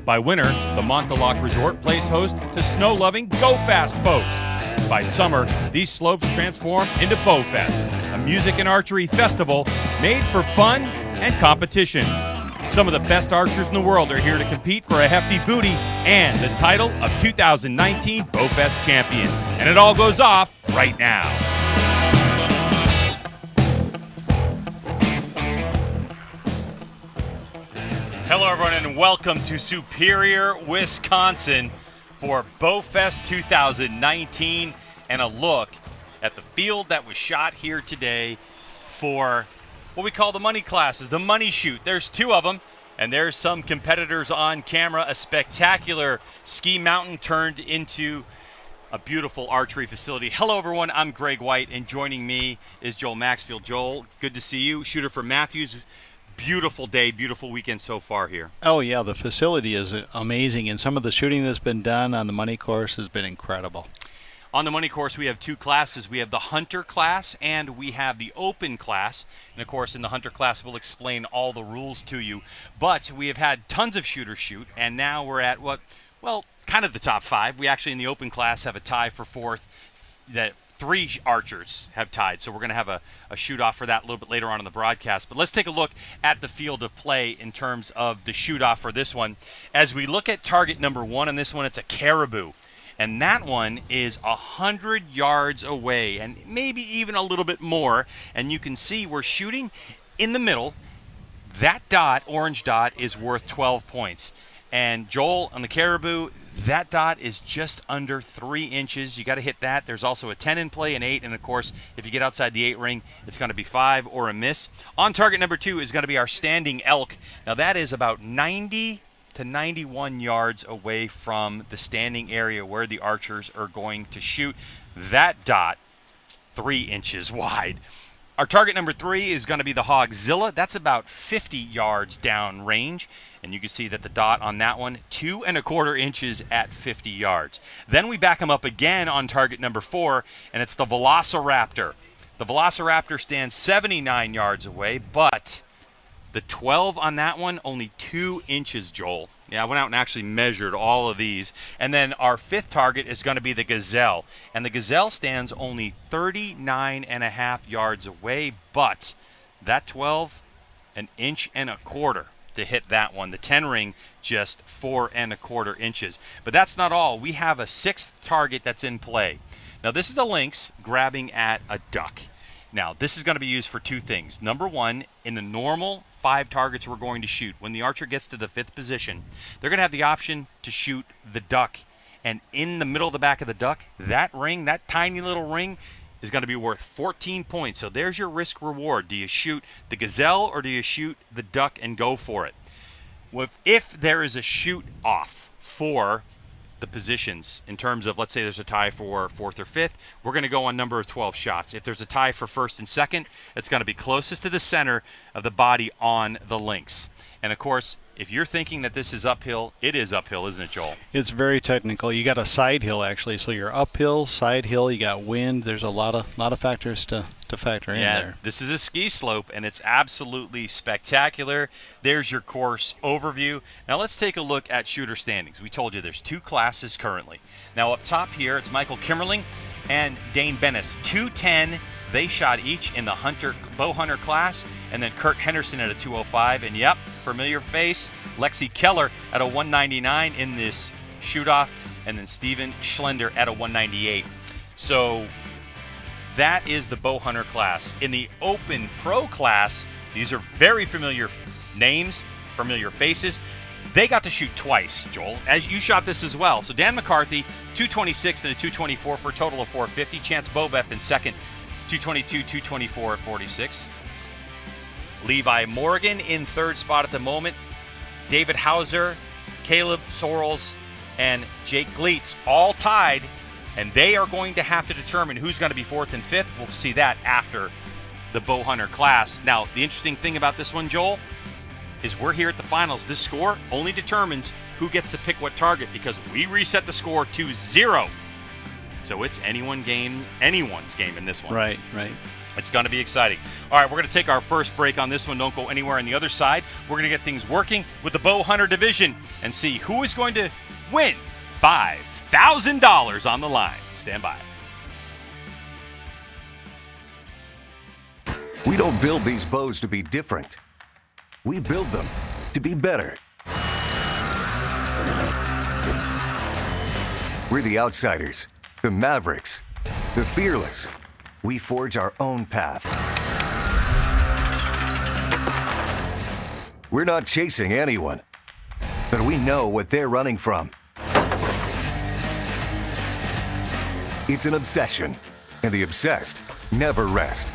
By winter, the Monteluk Resort plays host to snow-loving BowFest folks. By summer, these slopes transform into BowFest, a music and archery festival made for fun and competition. Some of the best archers in the world are here to compete for a hefty booty and the title of 2019 BowFest champion. And it all goes off right now. Hello, everyone, and welcome to Superior, Wisconsin for BowFest 2019 and a look at the field that was shot here today for what we call the money classes, the money shoot. There's two of them, and there's some competitors on camera. A spectacular ski mountain turned into a beautiful archery facility. Hello, everyone. I'm Greg White, and joining me is Joel Maxfield. Joel, good to see you. Shooter from Matthews. Beautiful day, beautiful weekend so far here. Oh, yeah, the facility is amazing, and some of the shooting that's been done on the money course has been incredible. On the money course, we have two classes. We have the Hunter class and we have the Open class. And, of course, in the Hunter class, we'll explain all the rules to you. But we have had tons of shooters shoot, and now we're at kind of the top five. We actually, in the Open class, have a tie for fourth that three archers have tied, so we're going to have a shoot-off for that a little bit later on in the broadcast. But let's take a look at the field of play in terms of the shoot-off for this one. As we look at target number one on this one, it's a caribou. And that one is 100 yards away, and maybe even a little bit more. And you can see we're shooting in the middle. That dot, orange dot, is worth 12 points. And Joel, on the caribou, that dot is just under 3 inches. You got to hit that. There's also a 10 in play, an 8, and of course, if you get outside the 8 ring, it's going to be 5 or a miss. On target number 2 is going to be our standing elk. Now that is about 90 to 91 yards away from the standing area where the archers are going to shoot. That dot, 3 inches wide. Our target number 3 is going to be the Hogzilla. That's about 50 yards down range. And you can see that the dot on that one, 2 1/4 inches at 50 yards. Then we back them up again on target number 4, and it's the Velociraptor. The Velociraptor stands 79 yards away, but the 12 on that one, only 2 inches, Joel. Yeah, I went out and actually measured all of these. And then our 5th target is going to be the Gazelle. And the Gazelle stands only 39.5 yards away, but that 12, 1 1/4 inches to hit that one. The 10 ring, just 4 1/4 inches. But that's not all. We have a 6th target that's in play. Now, this is the lynx grabbing at a duck. Now, this is going to be used for two things. Number one, in the normal 5 targets we're going to shoot, when the archer gets to the 5th position, they're going to have the option to shoot the duck. And in the middle of the back of the duck, that ring, that tiny little ring, is going to be worth 14 points. So there's your risk reward. Do you shoot the gazelle or do you shoot the duck and go for it? Well, if there is a shoot off for the positions in terms of, let's say there's a tie for 4th or 5th, we're going to go on number of 12 shots. If there's a tie for 1st and 2nd, it's going to be closest to the center of the body on the lynx. And of course, if you're thinking that this is uphill, it is uphill, isn't it, Joel? It's very technical. You got a side hill, actually, so you're uphill, side hill, you got wind. There's a lot of factors to factor in there. This is a ski slope, and it's absolutely spectacular. There's your course overview. Now let's take a look at shooter standings. We told you there's 2 classes currently. Now up top here, it's Michael Kimmerling and Dane Bennis, 210. They shot each in the Bowhunter class, and then Kurt Henderson at a 205. And yep, familiar face, Lexi Keller at a 199 in this shoot-off, and then Steven Schlender at a 198. So that is the Bowhunter class. In the Open Pro class, these are very familiar names, familiar faces. They got to shoot twice, Joel, as you shot this as well. So Dan McCarthy, 226 and a 224 for a total of 450. Chance Bobeth in second, 222, 224 at 46. Levi Morgan in 3rd spot at the moment. David Hauser, Caleb Sorrells, and Jake Gleitz all tied, and they are going to have to determine who's going to be 4th and 5th. We'll see that after the Bowhunter class. Now, the interesting thing about this one, Joel, is we're here at the finals. This score only determines who gets to pick what target, because we reset the score to 0. So it's anyone's game in this one. Right. It's going to be exciting. All right, we're going to take our first break on this one. Don't go anywhere on the other side. We're going to get things working with the Bowhunter division and see who is going to win $5,000 on the line. Stand by. We don't build these bows to be different. We build them to be better. We're the outsiders, the mavericks, the fearless. We forge our own path. We're not chasing anyone, but we know what they're running from. It's an obsession, and the obsessed never rest.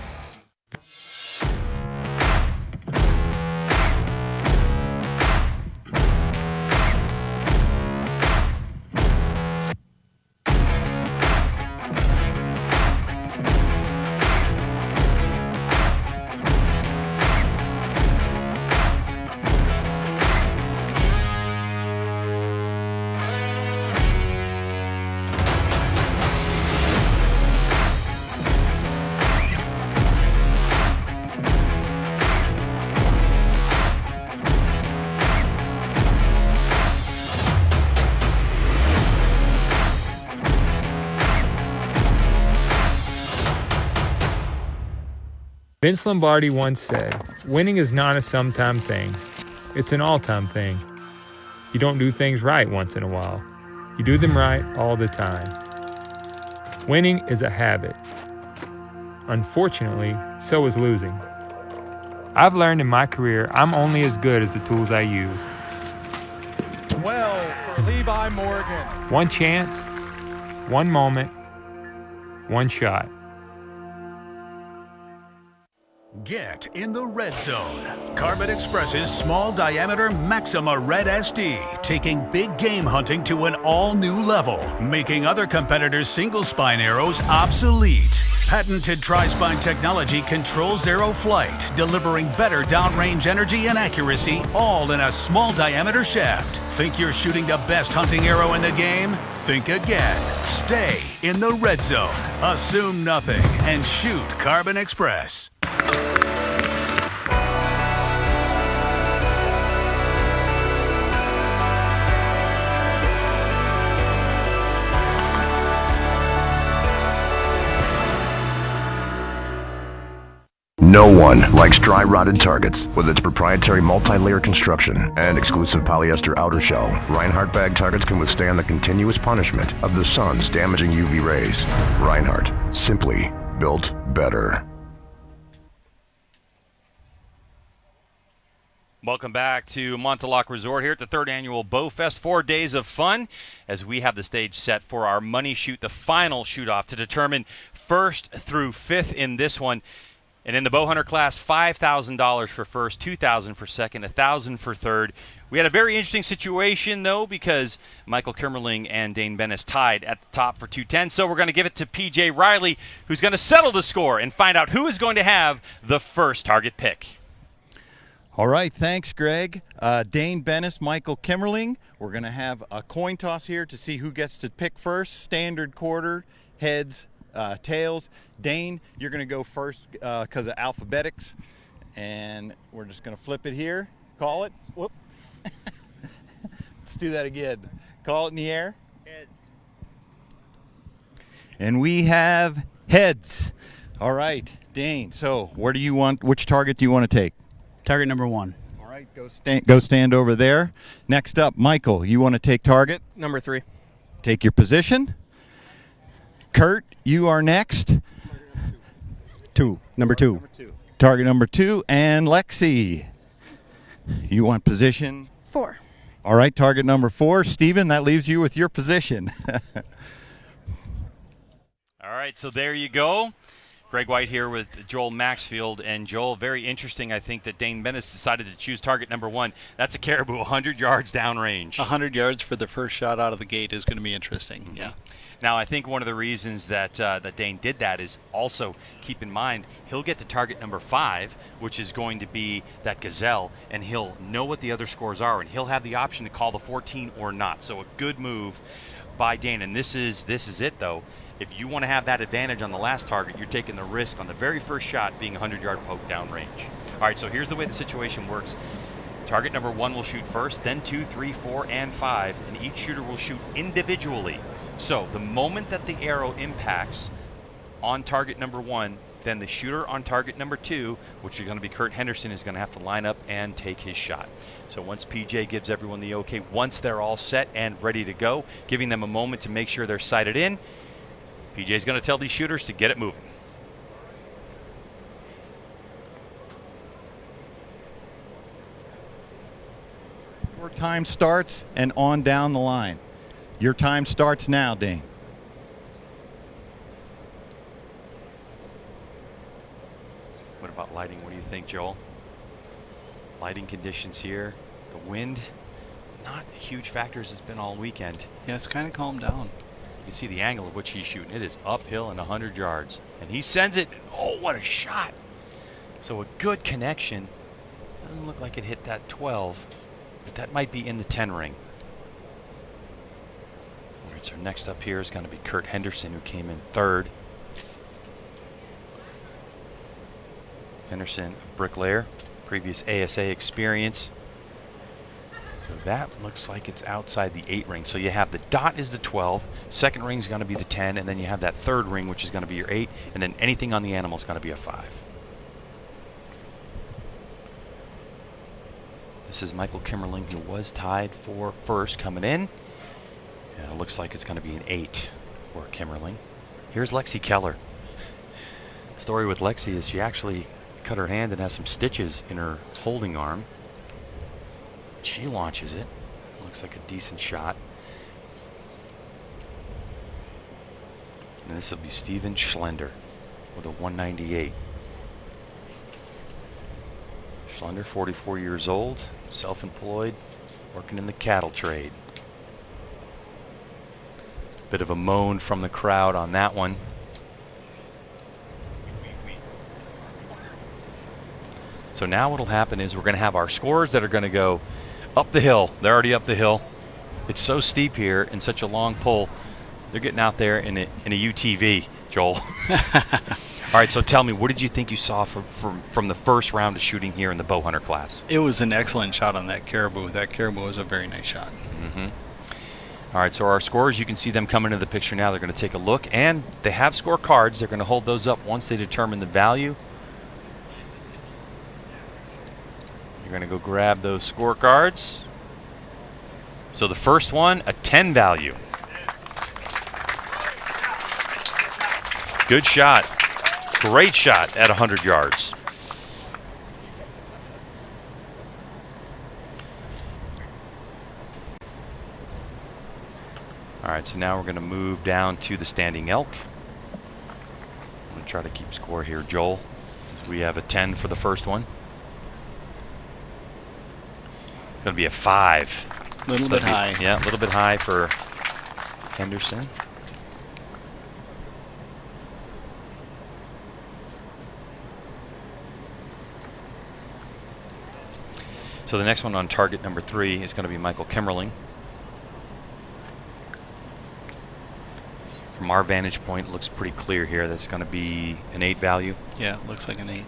Vince Lombardi once said, winning is not a sometime thing. It's an all-time thing. You don't do things right once in a while. You do them right all the time. Winning is a habit. Unfortunately, so is losing. I've learned in my career I'm only as good as the tools I use. 12 for Levi Morgan. One chance, one moment, one shot. Get in the red zone. Carbon Express's small diameter Maxima Red SD, taking big game hunting to an all-new level, making other competitors' single spine arrows obsolete. Patented tri-spine technology controls arrow flight, delivering better downrange energy and accuracy, all in a small diameter shaft. Think you're shooting the best hunting arrow in the game? Think again. Stay in the red zone. Assume nothing and shoot Carbon Express. No one likes dry rotted targets. With its proprietary multi-layer construction and exclusive polyester outer shell, Reinhardt bag targets can withstand the continuous punishment of the sun's damaging UV rays. Reinhardt, simply built better. Welcome back to Montauk Resort here at the 3rd Annual BowFest. 4 days of fun as we have the stage set for our money shoot, the final shoot-off to determine 1st through 5th in this one. And in the Bowhunter class, $5,000 for first, $2,000 for second, $1,000 for third. We had a very interesting situation, though, because Michael Kimmerling and Dane Bennis tied at the top for 210. So we're going to give it to P.J. Riley, who's going to settle the score and find out who is going to have the first target pick. All right, thanks, Greg. Dane Bennis, Michael Kimmerling. We're going to have a coin toss here to see who gets to pick first. Standard quarter, heads, tails. Dane, you're going to go first because of alphabetics. And we're just going to flip it here. Call it. Whoop. Let's do that again. Call it in the air. Heads. And we have heads. All right, Dane. So where do you want, which target do you want to take? Target number 1. All right, go stand over there. Next up, Michael, you want to take target? Number 3. Take your position. Kurt, you are next. Number two. Target number 2. And Lexi, you want position? 4. All right, target number 4. Steven, that leaves you with your position. All right, so there you go. Greg White here with Joel Maxfield. And Joel, very interesting, I think, that Dane Bennis decided to choose target number 1. That's a caribou 100 yards downrange. 100 yards for the first shot out of the gate is going to be interesting. Mm-hmm. Yeah. Now, I think one of the reasons that that Dane did that is also keep in mind he'll get to target number 5, which is going to be that gazelle, and he'll know what the other scores are, and he'll have the option to call the 14 or not. So a good move by Dane, and this is it though. If you want to have that advantage on the last target, you're taking the risk on the very first shot being 100-yard poke down range. All right, so here's the way the situation works. Target number 1 will shoot first, then 2, 3, 4, and 5, and each shooter will shoot individually. So the moment that the arrow impacts on target number 1, then the shooter on target number 2, which is going to be Kurt Henderson, is going to have to line up and take his shot. So once PJ gives everyone the okay, once they're all set and ready to go, giving them a moment to make sure they're sighted in, PJ's going to tell these shooters to get it moving. Your time starts and on down the line. Your time starts now, Dane. What about lighting? What do you think, Joel? Lighting conditions here. The wind, not a huge factor as it's been all weekend. Yeah, it's kind of calmed down. You can see the angle of which he's shooting. It is uphill and 100 yards. And he sends it. Oh, what a shot. So a good connection. Doesn't look like it hit that 12, but that might be in the 10 ring. All right, so next up here is going to be Kurt Henderson, who came in 3rd. Henderson, a bricklayer, previous ASA experience. So that looks like it's outside the 8 ring. So you have the dot is the 12, second ring is going to be the 10, and then you have that 3rd ring, which is going to be your 8, and then anything on the animal is going to be a 5. This is Michael Kimmerling, who was tied for first coming in. And it looks like it's going to be an 8 for Kimmerling. Here's Lexi Keller. The story with Lexi is she actually cut her hand and has some stitches in her holding arm. She launches it. Looks like a decent shot. And this will be Steven Schlender with a 198. Schlender, 44 years old, self-employed, working in the cattle trade. Bit of a moan from the crowd on that one. So now what'll happen is we're going to have our scores that are going to go up the hill. They're already up the hill. It's so steep here and such a long pull. They're getting out there in a UTV, Joel. All right, so tell me, what did you think you saw from the first round of shooting here in the Bowhunter class? It was an excellent shot on that caribou. That caribou was a very nice shot. Mm-hmm. All right, so our scores, you can see them coming into the picture now. They're going to take a look, and they have score cards. They're going to hold those up once they determine the value. You're going to go grab those scorecards. So the first one, a 10 value. Good shot. Great shot at 100 yards. All right, so now we're going to move down to the standing elk. I'm going to try to keep score here, Joel, as we have a 10 for the first one. It's going to be a 5. A little bit high. Yeah, a little bit high for Henderson. So the next one on target number 3 is going to be Michael Kimmerling. From our vantage point, it looks pretty clear here. That's going to be an 8 value. Yeah, it looks like an 8.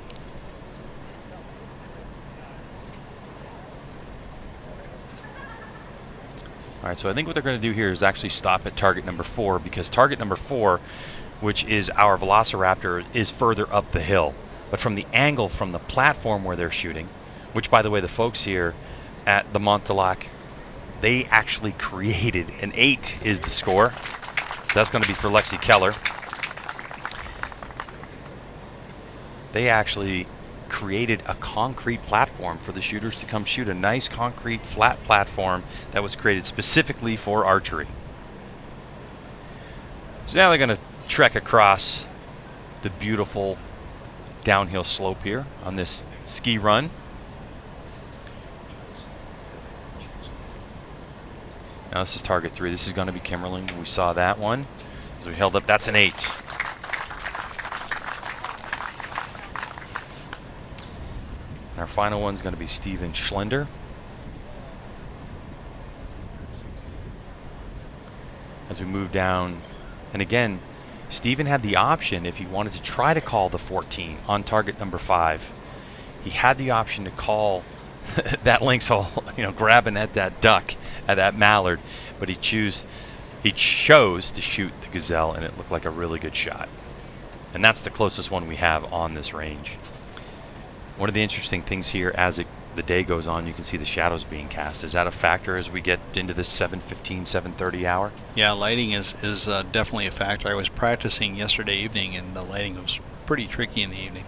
All right, so I think what they're going to do here is actually stop at target number 4, because target number 4, which is our Velociraptor, is further up the hill. But from the angle from the platform where they're shooting, which, by the way, the folks here at the Mont-de-Lac, they actually created an 8 is the score. So that's going to be for Lexi Keller. They actually created a concrete platform for the shooters to come shoot, a nice concrete flat platform that was created specifically for archery. So now they're going to trek across the beautiful downhill slope here on this ski run. Now this is target 3. This is going to be Kimmerling. We saw that one. As we held up, that's an 8. And our final one's going to be Steven Schlender. as we move down. And again, Steven had the option, if he wanted to try to call the 14 on target number 5, he had the option to call that lynx hole, grabbing at that duck, at that mallard, but he chose to shoot the gazelle, and it looked like a really good shot. And that's the closest one we have on this range. One of the interesting things here, as the day goes on, you can see the shadows being cast. Is that a factor as we get into this 7:15, 7:30 hour? Yeah, lighting is definitely a factor. I was practicing yesterday evening, and the lighting was pretty tricky in the evening.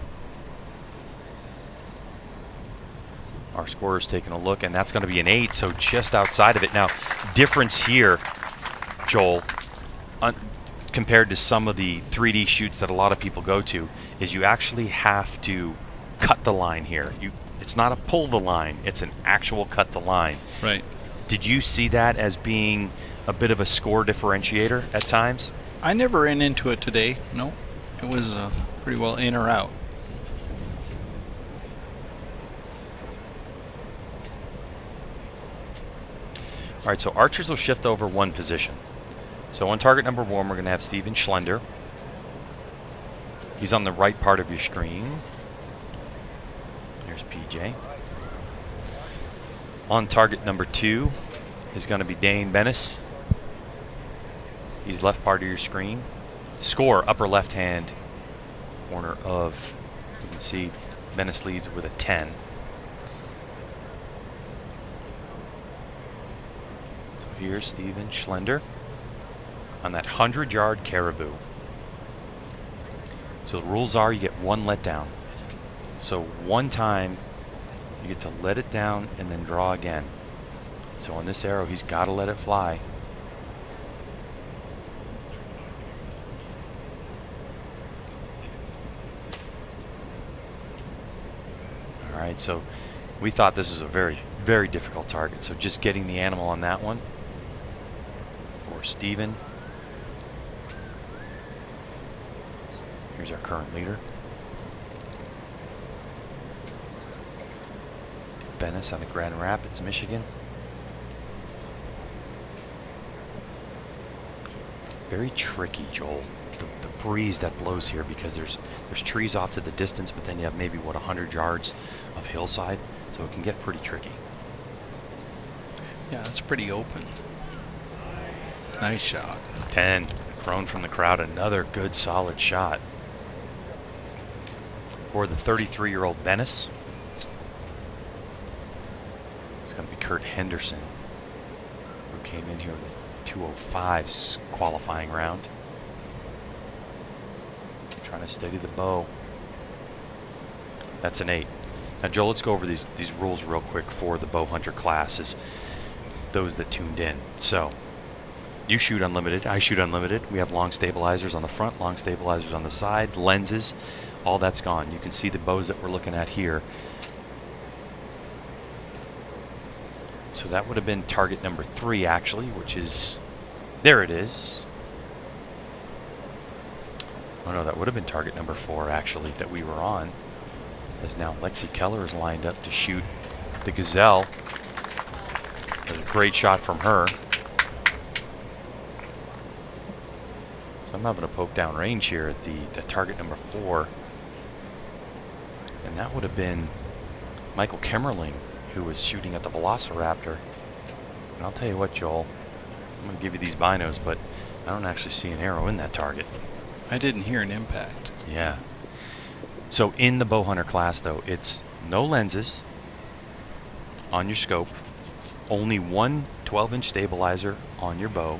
Our scorer's taking a look, and that's going to be an 8, so just outside of it. Now, difference here, Joel, compared to some of the 3D shoots that a lot of people go to, is you actually have to cut the line here. It's not a pull the line, it's an actual cut the line. Right. Did you see that as being a bit of a score differentiator at times? I never ran into it today. No, it was pretty well in or out. All right, so archers will shift over one position. So on target number 1, we're going to have Steven Schlender. He's on the right part of your screen. There's PJ. On target number 2 is going to be Dane Bennis. He's left part of your screen. Score, upper left-hand corner of, you can see Bennis leads with a 10. So here's Steven Schlender on that 100-yard caribou. So the rules are you get 1 letdown. So 1 time you get to let it down and then draw again. So on this arrow, he's got to let it fly. All right, so we thought this is a very, very difficult target. So just getting the animal on that one for Steven. Here's our current leader. Bennis out of Grand Rapids, Michigan. Very tricky, Joel. The breeze that blows here, because there's trees off to the distance, but then you have maybe 100 yards of hillside, so it can get pretty tricky. Yeah, it's pretty open. Nice shot. 10, prone from the crowd, another good solid shot for the 33-year-old Bennis. It's going to be Kurt Henderson, who came in here with 205's qualifying round. Trying to steady the bow. That's an 8. Now, Joel, let's go over these rules real quick for the Bowhunter classes, those that tuned in. So, you shoot unlimited, I shoot unlimited. We have long stabilizers on the front, long stabilizers on the side, lenses, all that's gone. You can see the bows that we're looking at here. So that would have been target number 3, actually, which is, there it is. Oh no, that would have been target number 4, actually, that we were on. As now Lexi Keller is lined up to shoot the gazelle. There's a great shot from her. So I'm having a poke down range here at the target number 4. And that would have been Michael Kemmerling, who was shooting at the Velociraptor. And I'll tell you what, Joel, I'm going to give you these binos, but I don't actually see an arrow in that target. I didn't hear an impact. Yeah. So in the Bowhunter class, though, it's no lenses on your scope, only one 12-inch stabilizer on your bow,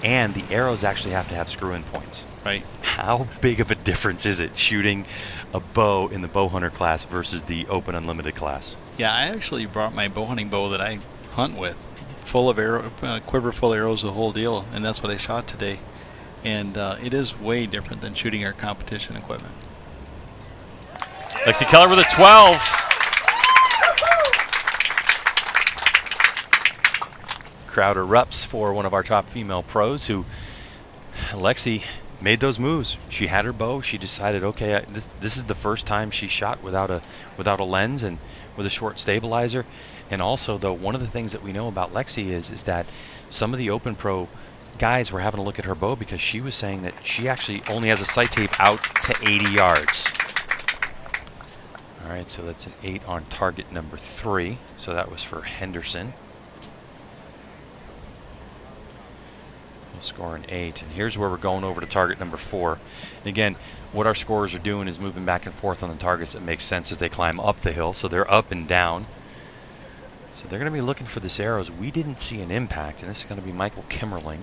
and the arrows actually have to have screw-in points. Right. How big of a difference is it shooting a bow in the Bowhunter class versus the Open Unlimited class? Yeah, I actually brought my bow hunting bow that I hunt with, full of arrow, quiver full of arrows, the whole deal, and that's what I shot today. And it is way different than shooting our competition equipment. Lexi Keller with a 12. Crowd erupts for one of our top female pros, who, Lexi, made those moves. She had her bow. She decided, okay, this is the first time she shot without a lens and with a short stabilizer. And also, though, one of the things that we know about Lexi is that some of the Open Pro guys were having a look at her bow because she was saying that she actually only has a sight tape out to 80 yards. All right, so that's an 8 on target number 3. So that was for Henderson. We'll score an 8. And here's where we're going over to target number 4. And again, what our scorers are doing is moving back and forth on the targets that makes sense as they climb up the hill. So they're up and down. So they're going to be looking for this arrows. We didn't see an impact, and this is going to be Michael Kimmerling.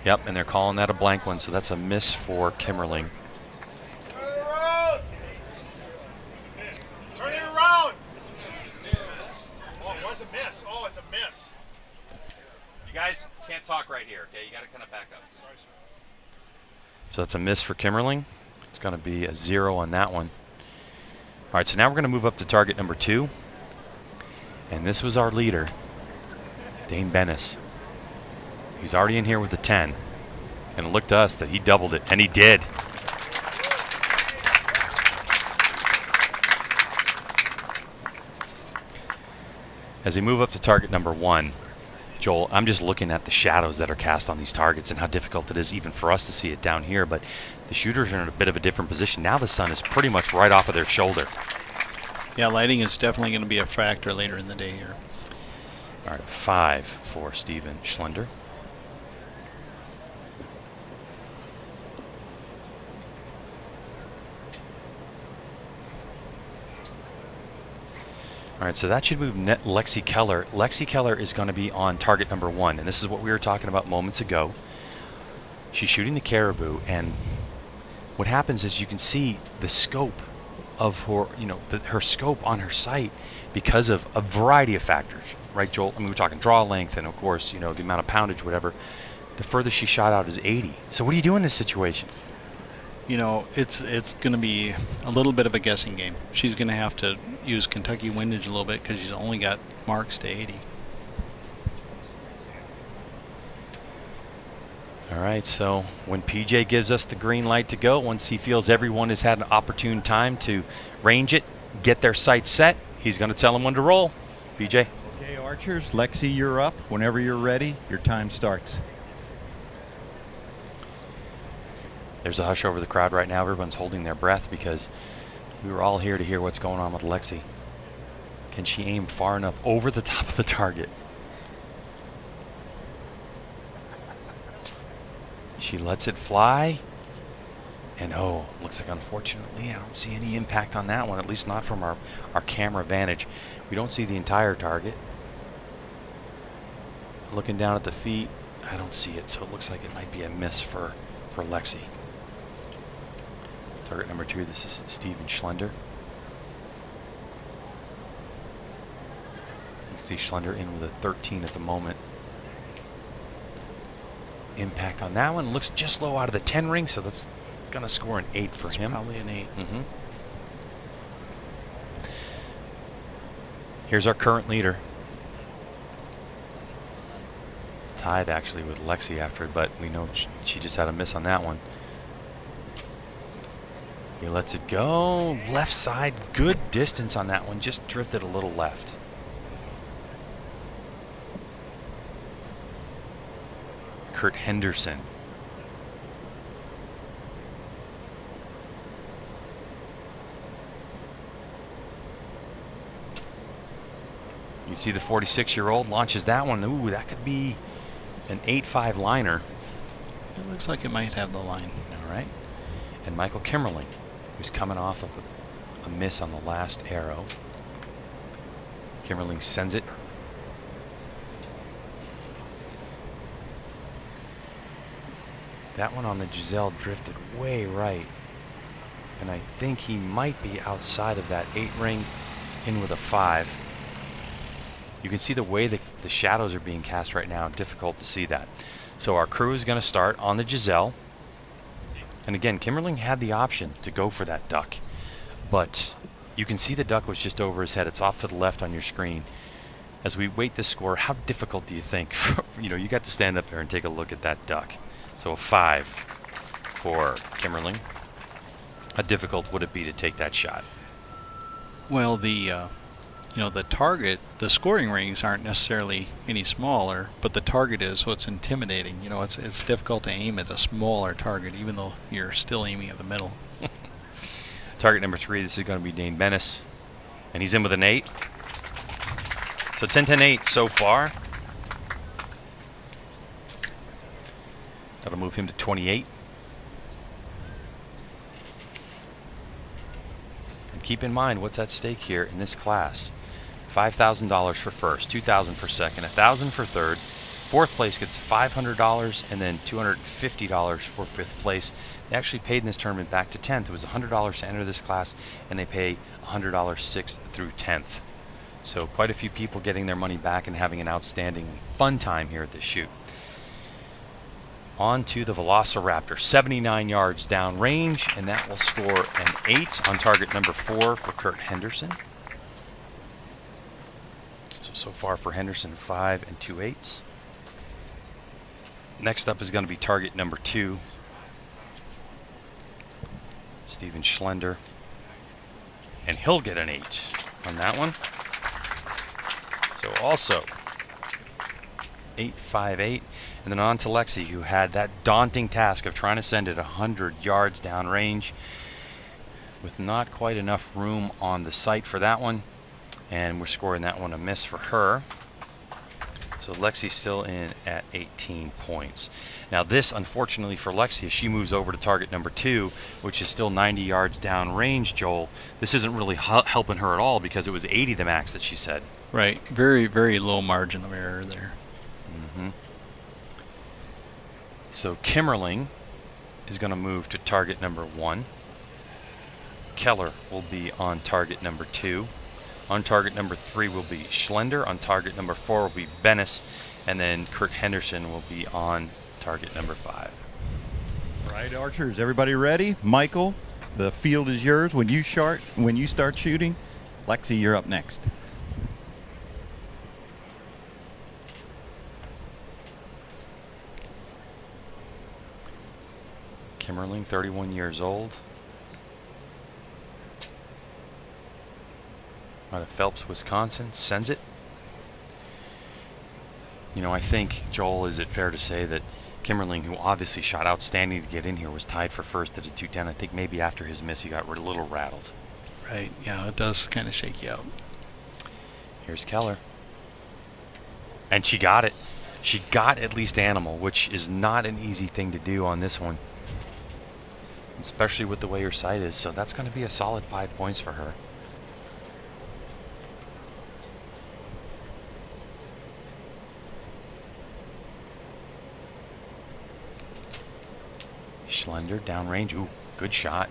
Yep, and they're calling that a blank one, so that's a miss for Kimmerling. Turn it around! Oh, it was a miss. Oh, it's a miss. You guys can't talk right here, okay? You got to kind of back up. So that's a miss for Kimmerling. It's going to be a 0 on that one. All right, so now we're going to move up to target number 2. And this was our leader, Dane Bennis. He's already in here with the 10. And it looked to us that he doubled it, and he did. As we move up to target number 1, Joel, I'm just looking at the shadows that are cast on these targets and how difficult it is even for us to see it down here. But the shooters are in a bit of a different position. Now the sun is pretty much right off of their shoulder. Yeah, lighting is definitely going to be a factor later in the day here. All right, 5 for Steven Schlender. All right, so that should move Lexi Keller. Lexi Keller is going to be on target number 1, and this is what we were talking about moments ago. She's shooting the caribou, and what happens is you can see the scope of her, her scope on her sight because of a variety of factors, right, Joel? I mean, we're talking draw length, and of course, the amount of poundage, whatever. The furthest she shot out is 80. So what do you do in this situation? It's going to be a little bit of a guessing game. She's going to have to use Kentucky windage a little bit because she's only got marks to 80. All right, so when PJ gives us the green light to go, once he feels everyone has had an opportune time to range it, get their sights set, he's going to tell them when to roll. PJ. Okay, archers, Lexi, you're up. Whenever you're ready, your time starts. There's a hush over the crowd right now. Everyone's holding their breath because we were all here to hear what's going on with Lexi. Can she aim far enough over the top of the target? She lets it fly. And looks like unfortunately I don't see any impact on that one, at least not from our camera vantage. We don't see the entire target. Looking down at the feet, I don't see it, so it looks like it might be a miss for Lexi. Target number 2, this is Steven Schlender. You can see Schlender in with a 13 at the moment. Impact on that one looks just low out of the 10 ring, so that's going to score an 8 for him. Probably an 8. Mm-hmm. Here's our current leader. Tied actually with Lexi after it, but we know she just had a miss on that one. He lets it go. Left side, good distance on that one. Just drifted a little left. Kurt Henderson. You see the 46-year-old launches that one. Ooh, that could be an 8.5 liner. It looks like it might have the line. All right. And Michael Kimmerling, who's coming off of a miss on the last arrow. Kimmerling sends it. That one on the Giselle drifted way right. And I think he might be outside of that 8 ring, in with a 5. You can see the way the shadows are being cast right now. Difficult to see that. So our crew is going to start on the Giselle. And again, Kimmerling had the option to go for that duck. But you can see the duck was just over his head. It's off to the left on your screen. As we wait this score, how difficult do you think? You got to stand up there and take a look at that duck. So a 5 for Kimmerling. How difficult would it be to take that shot? Well, the target, the scoring rings aren't necessarily any smaller, but the target is what's intimidating. It's difficult to aim at a smaller target, even though you're still aiming at the middle. Target number 3, this is going to be Dane Bennis, and he's in with an 8. So 10-10-8 so far. That'll move him to 28. And keep in mind what's at stake here in this class. $5,000 for first, $2,000 for second, $1,000 for third. Fourth place gets $500 and then $250 for fifth place. They actually paid in this tournament back to 10th. It was $100 to enter this class, and they pay $100 6th through 10th. So quite a few people getting their money back and having an outstanding fun time here at this shoot. On to the Velociraptor, 79 yards down range, and that will score an 8 on target number 4 for Kurt Henderson. So far for Henderson, 5 and 2/8. Next up is going to be target number 2, Steven Schlender, and he'll get an 8 on that one. So also 8, 5, 8, and then on to Lexi, who had that daunting task of trying to send it 100 yards down range with not quite enough room on the sight for that one, and we're scoring that one a miss for her. So Lexi's still in at 18 points. Now this, unfortunately for Lexi, as she moves over to target number 2, which is still 90 yards down range, Joel, this isn't really helping her at all because it was 80 the max that she said. Right. Very, very low margin of error there. Mm-hmm. So Kimmerling is going to move to target number 1. Keller will be on target number 2. On target number 3 will be Schlender. On target number 4 will be Bennis. And then Kurt Henderson will be on target number 5. All right, archers, everybody ready? Michael, the field is yours. When you start shooting, Lexi, you're up next. Kimmerling, 31 years old. Out of Phelps, Wisconsin, sends it. I think, Joel, is it fair to say that Kimmerling, who obviously shot outstanding to get in here, was tied for first at a 210. I think maybe after his miss he got a little rattled. Right, yeah, it does kind of shake you out. Here's Keller. And she got it. She got at least animal, which is not an easy thing to do on this one, especially with the way her sight is. So that's going to be a solid 5 points for her. Schlender, downrange. Ooh, good shot.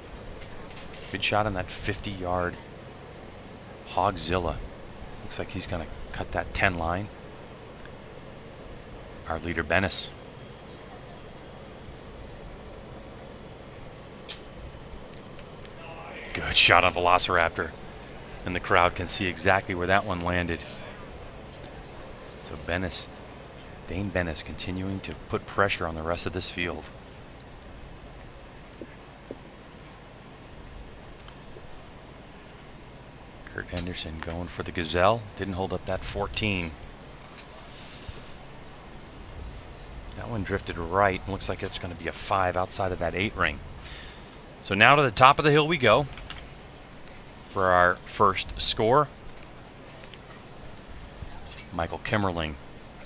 Good shot on that 50-yard Hogzilla. Looks like he's going to cut that 10 line. Our leader, Bennis. Good shot on Velociraptor. And the crowd can see exactly where that one landed. So Bennis, Dane Bennis, continuing to put pressure on the rest of this field. Kurt Henderson going for the Gazelle. Didn't hold up that 14. That one drifted right. Looks like it's going to be a 5 outside of that 8 ring. So now to the top of the hill we go for our first score. Michael Kimmerling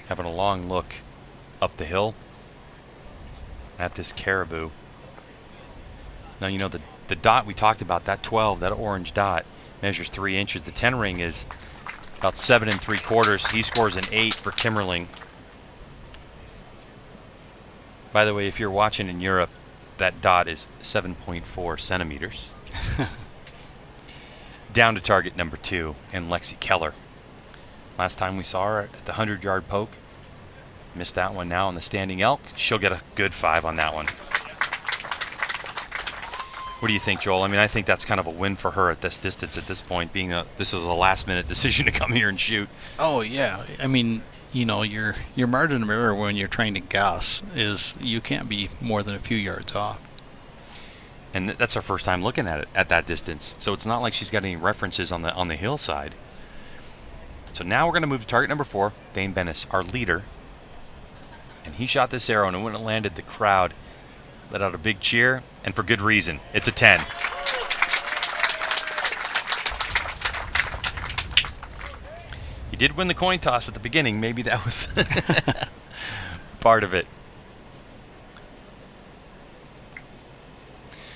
having a long look up the hill at this caribou. Now, the dot we talked about, that 12, that orange dot, measures 3 inches. The 10 ring is about 7 3/4. He scores an 8 for Kimmerling. By the way, if you're watching in Europe, that dot is 7.4 centimeters. Down to target number 2 and Lexi Keller. Last time we saw her at the 100-yard poke. Missed that one now on the standing elk. She'll get a good 5 on that one. What do you think, Joel? I think that's kind of a win for her at this distance at this point, being this was a last-minute decision to come here and shoot. Oh, yeah. Your margin of error when you're trying to guess is you can't be more than a few yards off. And that's our first time looking at it at that distance. So it's not like she's got any references on the hillside. So now we're going to move to target number 4, Dane Bennis, our leader. And he shot this arrow, and when it landed, the crowd let out a big cheer, and for good reason. It's a 10. He did win the coin toss at the beginning. Maybe that was part of it.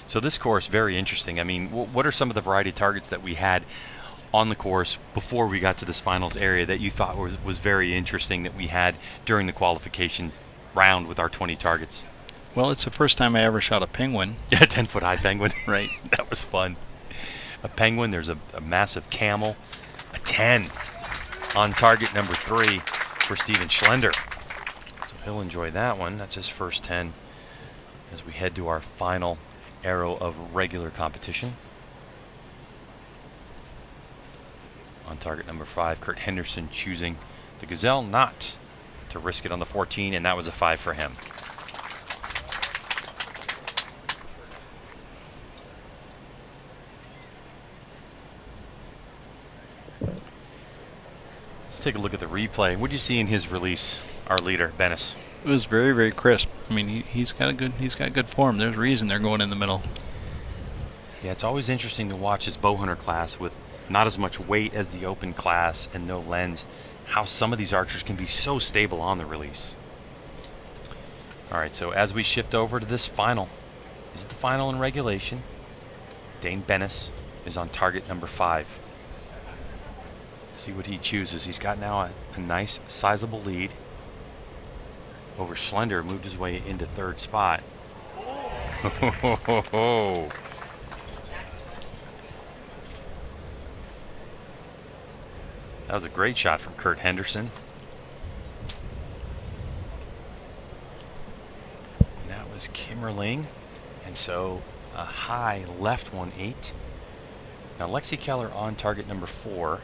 So this course, very interesting. I mean, what are some of the variety of targets that we had on the course before we got to this finals area that you thought was very interesting that we had during the qualification round with our 20 targets? Well, it's the first time I ever shot a penguin. Yeah, 10-foot high penguin. Right. That was fun. A penguin, there's a massive camel, a 10 on target number 3 for Steven Schlender. So he'll enjoy that one. That's his first 10 as we head to our final arrow of regular competition. On target number 5, Kurt Henderson choosing the Gazelle not to risk it on the 14, and that was a 5 for him. Let's take a look at the replay. What do you see in his release, our leader, Bennis? It was very, very crisp. I mean, he's got good form. There's a reason they're going in the middle. Yeah, it's always interesting to watch his Bowhunter class with not as much weight as the open class and no lens, how some of these archers can be so stable on the release. All right, so as we shift over to this final, this is the final in regulation. Dane Bennis is on target number 5. See what he chooses. He's got now a nice sizable lead over Schlender, moved his way into 3rd spot. That was a great shot from Kurt Henderson. And that was Kimmerling. And so a high left 1-8. Now Lexi Keller on target number 4.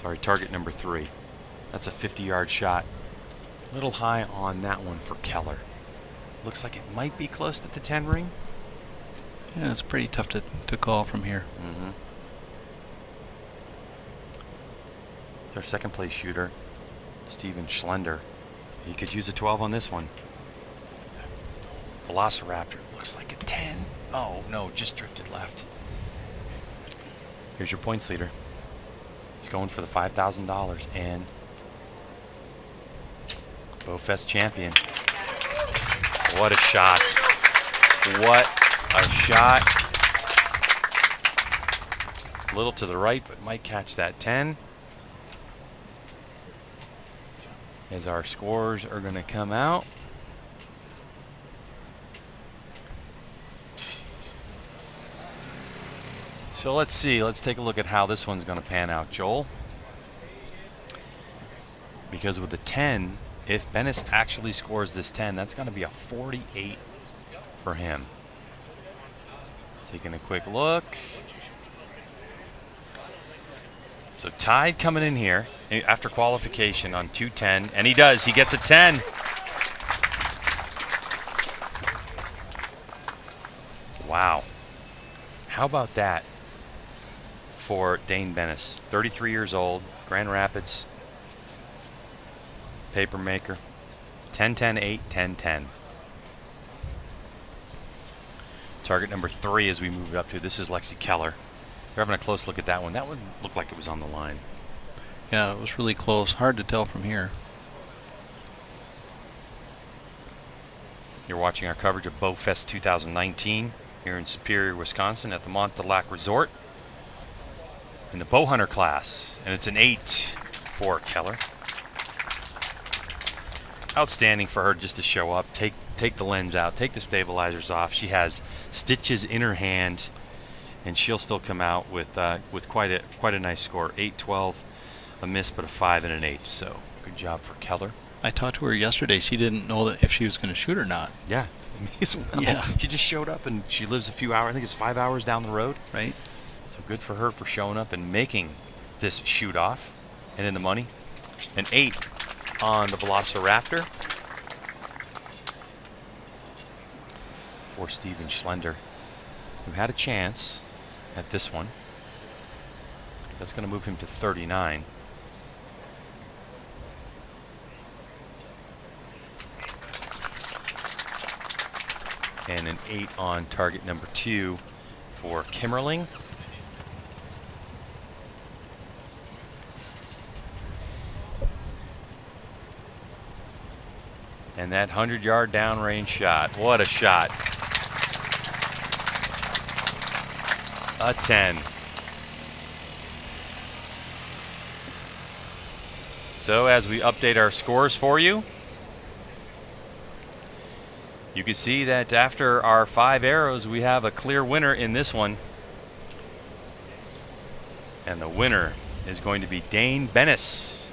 Sorry, target number 3. That's a 50-yard shot. A little high on that one for Keller. Looks like it might be close to the 10 ring. Yeah, it's pretty tough to call from here. Mm-hmm. Our second place shooter, Steven Schlender. He could use a 12 on this one. Velociraptor looks like a 10. Oh no, just drifted left. Here's your points leader. He's going for the $5,000 and BowFest champion. What a shot. What a shot. A little to the right, but might catch that 10. As our scores are going to come out. So let's see. Let's take a look at how this one's going to pan out, Joel. Because with the 10, if Bennis actually scores this 10, that's going to be a 48 for him. Taking a quick look. So Tide coming in here after qualification on 210, and he does. He gets a 10. Wow. How about that for Dane Bennis? 33 years old, Grand Rapids, paper maker. 10-10-8, 10-10. Target number 3 as we move up to. This is Lexi Keller. We're having a close look at that one. That one looked like it was on the line. Yeah, it was really close. Hard to tell from here. You're watching our coverage of BowFest 2019 here in Superior, Wisconsin at the Mont du Lac Resort in the Bowhunter class. And it's an 8 for Keller. Outstanding for her just to show up, take the lens out, take the stabilizers off. She has stitches in her hand, and she'll still come out with quite a nice score. 8-12, a miss, but a 5 and an 8. So good job for Keller. I talked to her yesterday. She didn't know that if she was going to shoot or not. Yeah, Yeah. She just showed up, and she lives a few hours. I think it's 5 hours down the road. Right. So good for her for showing up and making this shoot off, and in the money. An 8 on the Velociraptor for Steven Schlender, who had a chance at this one. That's going to move him to 39. And an 8 on target number 2 for Kimmerling. And that 100-yard downrange shot. What a shot. A 10. So as we update our scores for you, you can see that after our 5 arrows, we have a clear winner in this one. And the winner is going to be Dane Bennis.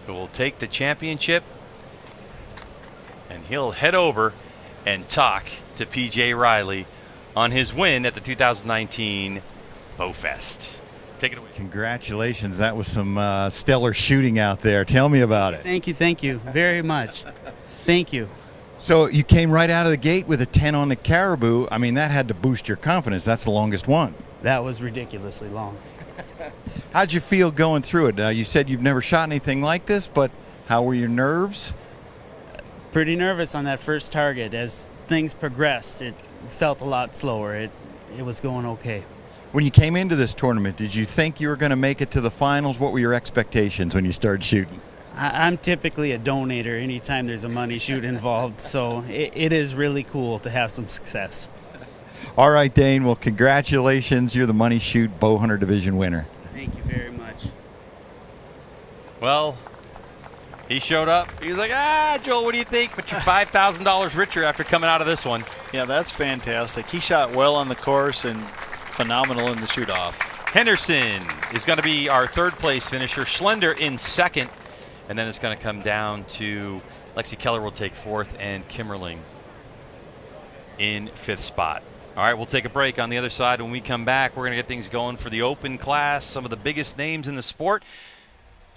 Who will take the championship, and he'll head over and talk to PJ Riley on his win at the 2019 BowFest. Take it away. Congratulations. That was some stellar shooting out there. Tell me about it. Thank you very much. Thank you. So you came right out of the gate with a 10 on the caribou. I mean, that had to boost your confidence. That's the longest one. That was ridiculously long. How'd you feel going through it? You said you've never shot anything like this, but how were your nerves? Pretty nervous on that first target. As things progressed, it felt a lot slower. It was going okay. When you came into this tournament, did you think you were going to make it to the finals? What were your expectations when you started shooting? I'm typically a donator anytime there's a money shoot involved, so it is really cool to have some success. All right, Dane. Well, congratulations. You're the Money Shoot Bowhunter Division winner. Thank you very much. Well, he showed up. He was like, Joel, what do you think? But you're $5,000 richer after coming out of this one. Yeah, that's fantastic. He shot well on the course and phenomenal in the shoot-off. Henderson is going to be our third place finisher. Schlender in second. And then it's going to come down to Lexi Keller will take fourth and Kimmerling in fifth spot. All right, we'll take a break. On the other side, when we come back, we're going to get things going for the open class. Some of the biggest names in the sport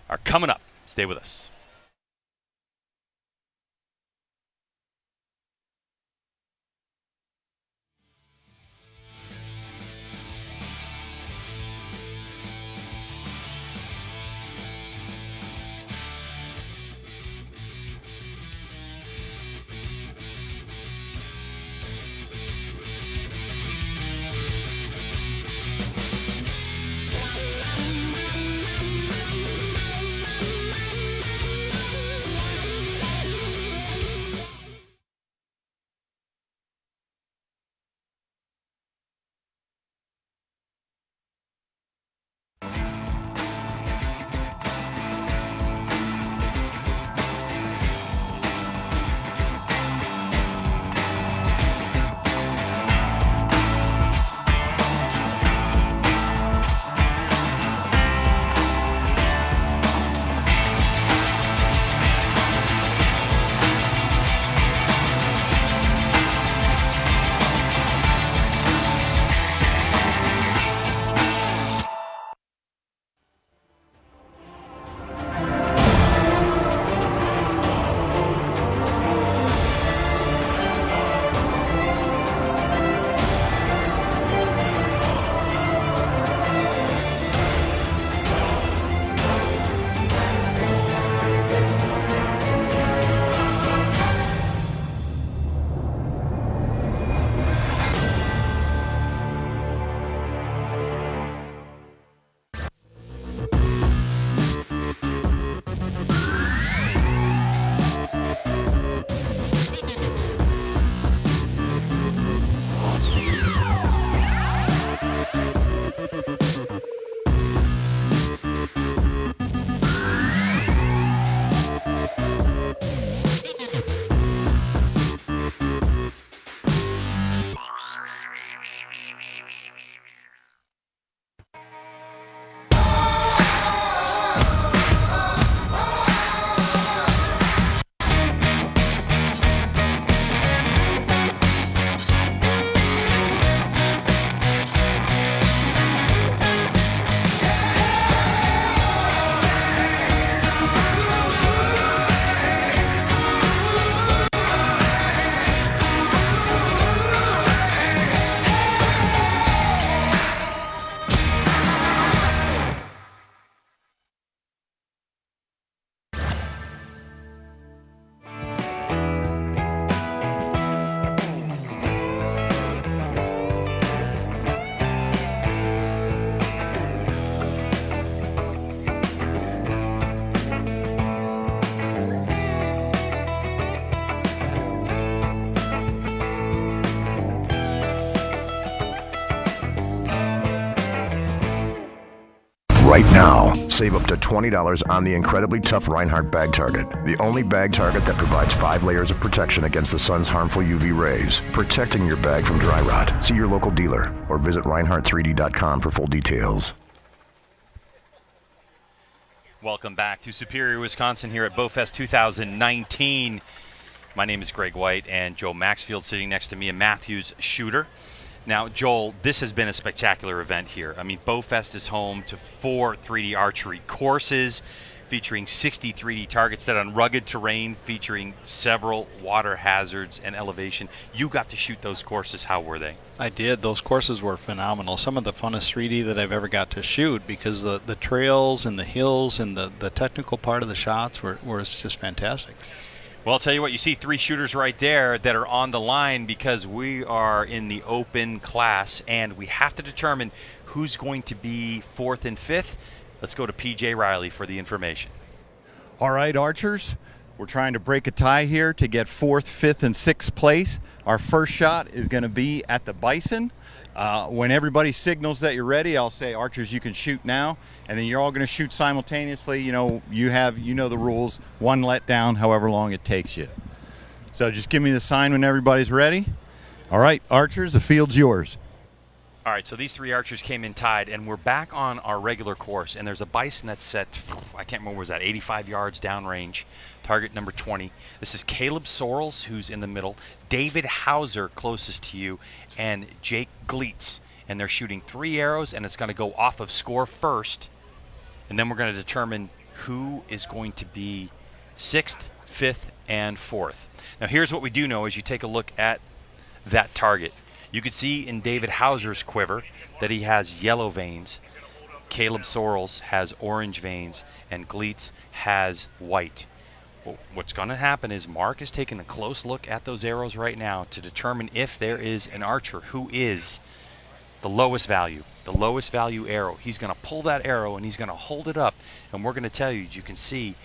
are coming up. Stay with us. right now. Save up to $20 on the incredibly tough Reinhardt bag target, the only bag target that provides 5 layers of protection against the sun's harmful UV rays, protecting your bag from dry rot. See your local dealer or visit Reinhardt3D.com for full details. Welcome back to Superior, Wisconsin here at BowFest 2019. My name is Greg White, and Joe Maxfield sitting next to me, a Matthews shooter. Now, Joel, this has been a spectacular event here. I mean, BowFest is home to 4 3D archery courses featuring 60 3D targets set on rugged terrain, featuring several water hazards and elevation. You got to shoot those courses. How were they? I did. Those courses were phenomenal. Some of the funnest 3D that I've ever got to shoot, because the trails and the hills and the technical part of the shots were just fantastic. Well, I'll tell you what, you see 3 shooters right there that are on the line because we are in the open class, and we have to determine who's going to be 4th and 5th. Let's go to PJ Riley for the information. All right, archers, we're trying to break a tie here to get 4th, 5th, and 6th place. Our first shot is going to be at the bison. When everybody signals that you're ready, I'll say, archers, you can shoot now, and then you're all going to shoot simultaneously. You know the rules. 1 let down, however long it takes you. So just give me the sign when everybody's ready. All right, archers, the field's yours. All right, so these 3 archers came in tied, and we're back on our regular course, and there's a bison that's set, I can't remember, was that 85 yards downrange, target number 20. This is Caleb Sorrells, who's in the middle, David Hauser closest to you, and Jake Gleitz. And they're shooting 3 arrows, and it's going to go off of score first, and then we're going to determine who is going to be 6th, 5th, and 4th. Now, here's what we do know as you take a look at that target. You can see in David Hauser's quiver that he has yellow veins. Caleb Sorrells has orange veins, and Gleitz has white. Well, what's going to happen is Mark is taking a close look at those arrows right now to determine if there is an archer who is the lowest value arrow. He's going to pull that arrow and he's going to hold it up, and we're going to tell you, you can see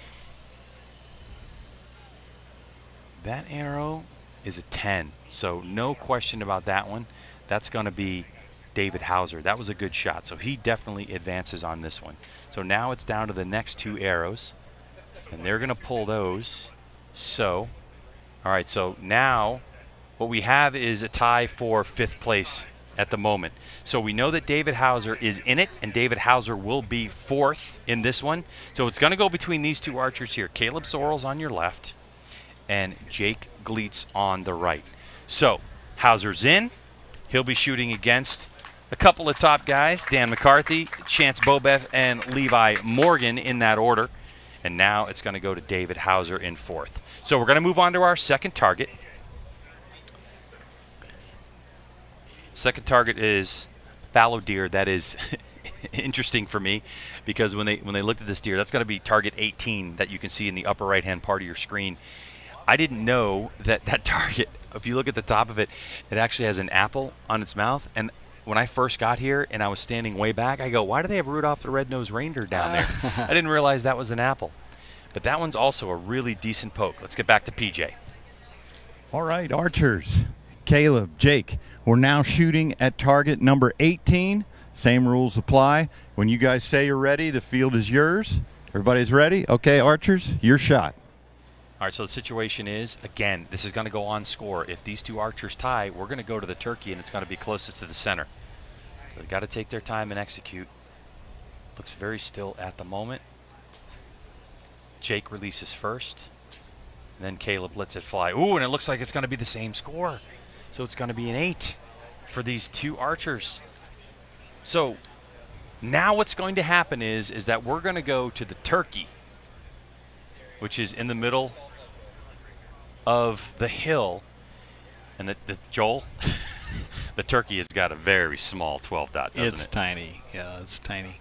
that arrow is a 10. So no question about that one. That's going to be David Hauser. That was a good shot. So he definitely advances on this one. So now it's down to the next 2 arrows, and they're going to pull those. So, all right, so now what we have is a tie for 5th place at the moment. So we know that David Hauser is in it, and David Hauser will be 4th in this one. So it's going to go between these 2 archers here. Caleb Sorrells on your left and Jake Gleitz on the right. So Hauser's in. He'll be shooting against a couple of top guys, Dan McCarthy, Chance Bobev, and Levi Morgan in that order. And now it's going to go to David Hauser in 4th. So we're going to move on to our second target. Second target is fallow deer. That is interesting for me because when they looked at this deer, that's going to be target 18 that you can see in the upper right-hand part of your screen. I didn't know that target, if you look at the top of it, it actually has an apple on its mouth. And when I first got here and I was standing way back, I go, why do they have Rudolph the Red-Nosed Reindeer down there? I didn't realize that was an apple. But that one's also a really decent poke. Let's get back to PJ. All right, archers, Caleb, Jake, we're now shooting at target number 18. Same rules apply. When you guys say you're ready, the field is yours. Everybody's ready? Okay, archers, your shot. All right, so the situation is, again, this is going to go on score. If these 2 archers tie, we're going to go to the turkey, and it's going to be closest to the center. So they've got to take their time and execute. Looks very still at the moment. Jake releases first. And then Caleb lets it fly. Ooh, and it looks like it's going to be the same score. So it's going to be an 8 for these 2 archers. So now what's going to happen is that we're going to go to the turkey, which is in the middle of the hill. And the Joel, the turkey has got a very small 12 dot, doesn't it? It's tiny. Yeah, it's tiny.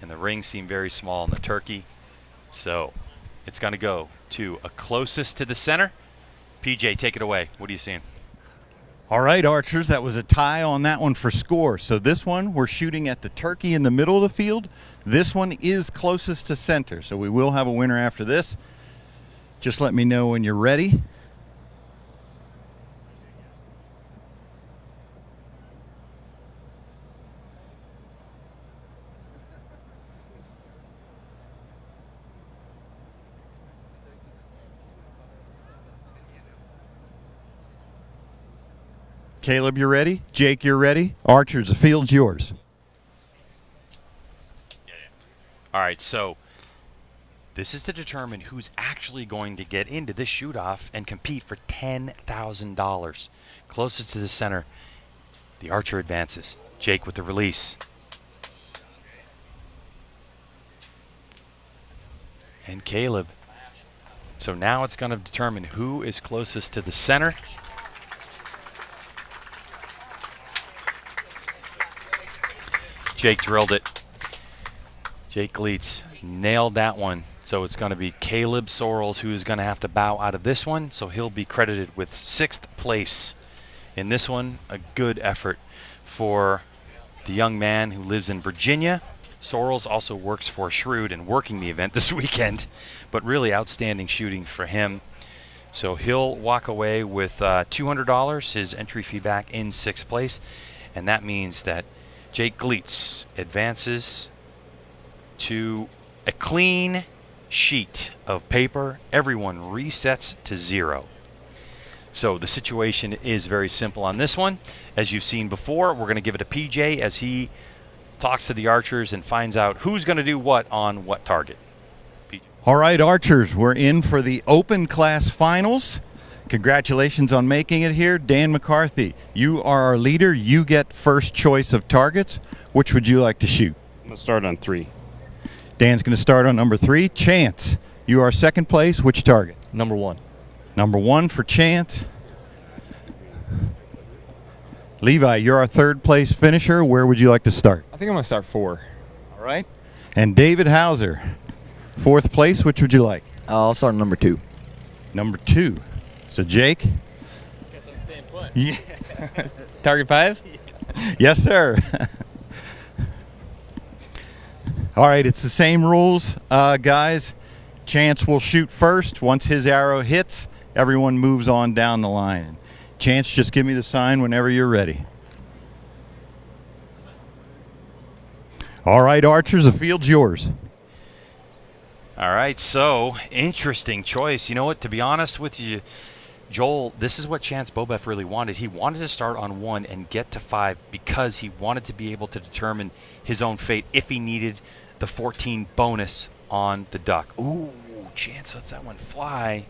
And the rings seem very small in the turkey. So it's going to go to a closest to the center. PJ, take it away. What are you seeing? All right, archers, that was a tie on that one for score. So this one, we're shooting at the turkey in the middle of the field. This one is closest to center, so we will have a winner after this. Just let me know when you're ready. Caleb, you're ready? Jake, you're ready? Archers, the field's yours. All right, so this is to determine who's actually going to get into this shoot-off and compete for $10,000. Closest to the center, the archer advances. Jake with the release. And Caleb. So now it's going to determine who is closest to the center. Jake drilled it. Jake Gleets nailed that one. So it's going to be Caleb Sorrells who is going to have to bow out of this one. So he'll be credited with 6th place in this one. A good effort for the young man who lives in Virginia. Sorrells also works for Shrewd and working the event this weekend, but really outstanding shooting for him. So he'll walk away with $200, his entry fee back in 6th place, and that means that Jake Gleets advances to a clean sheet of paper. Everyone resets to 0. So the situation is very simple on this one. As you've seen before, we're going to give it a PJ as he talks to the archers and finds out who's going to do what on what target. PJ. All right, archers, we're in for the open class finals. Congratulations on making it here. Dan McCarthy, you are our leader. You get first choice of targets. Which would you like to shoot? I'm going to start on 3. Dan's going to start on number 3. Chance, you are second place. Which target? Number 1. Number 1 for Chance. Levi, you're our 3rd place finisher. Where would you like to start? I think I'm going to start 4. All right. And David Hauser, 4th place. Which would you like? I'll start on number 2. Number 2. So Jake? Guess I'm staying put. Yeah. Target 5? Yes, sir. All right, it's the same rules, guys. Chance will shoot first. Once his arrow hits, everyone moves on down the line. Chance, just give me the sign whenever you're ready. All right, archers, the field's yours. All right, so interesting choice. You know what, to be honest with you, Joel, this is what Chance Bobeff really wanted. He wanted to start on 1 and get to 5 because he wanted to be able to determine his own fate if he needed the 14 bonus on the duck. Ooh, Chance lets that one fly.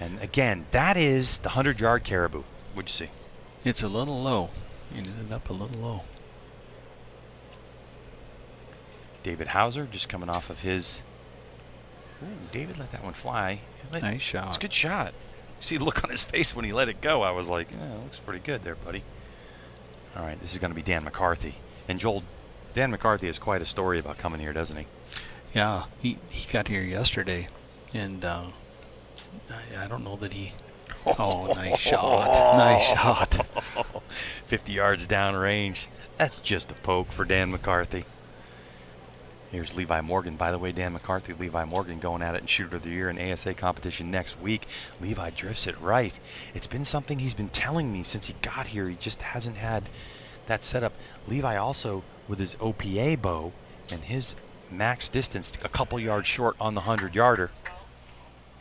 And again, that is the 100-yard caribou. What'd you see? It's a little low. You ended up a little low. David Hauser just coming off of his... Ooh, David let that one fly. Nice shot. It's a good shot. See the look on his face when he let it go. I was like, yeah, it looks pretty good there, buddy. All right, this is going to be Dan McCarthy. And Joel, Dan McCarthy has quite a story about coming here, doesn't he? Yeah, he got here yesterday, and I don't know that he... Oh, nice shot. Nice shot. 50 yards downrange. That's just a poke for Dan McCarthy. Here's Levi Morgan. By the way, Dan McCarthy, Levi Morgan going at it in Shooter of the Year and ASA competition next week. Levi drifts it right. It's been something he's been telling me since he got here. He just hasn't had that setup. Levi also, with his OPA bow and his max distance, a couple yards short on the 100-yarder.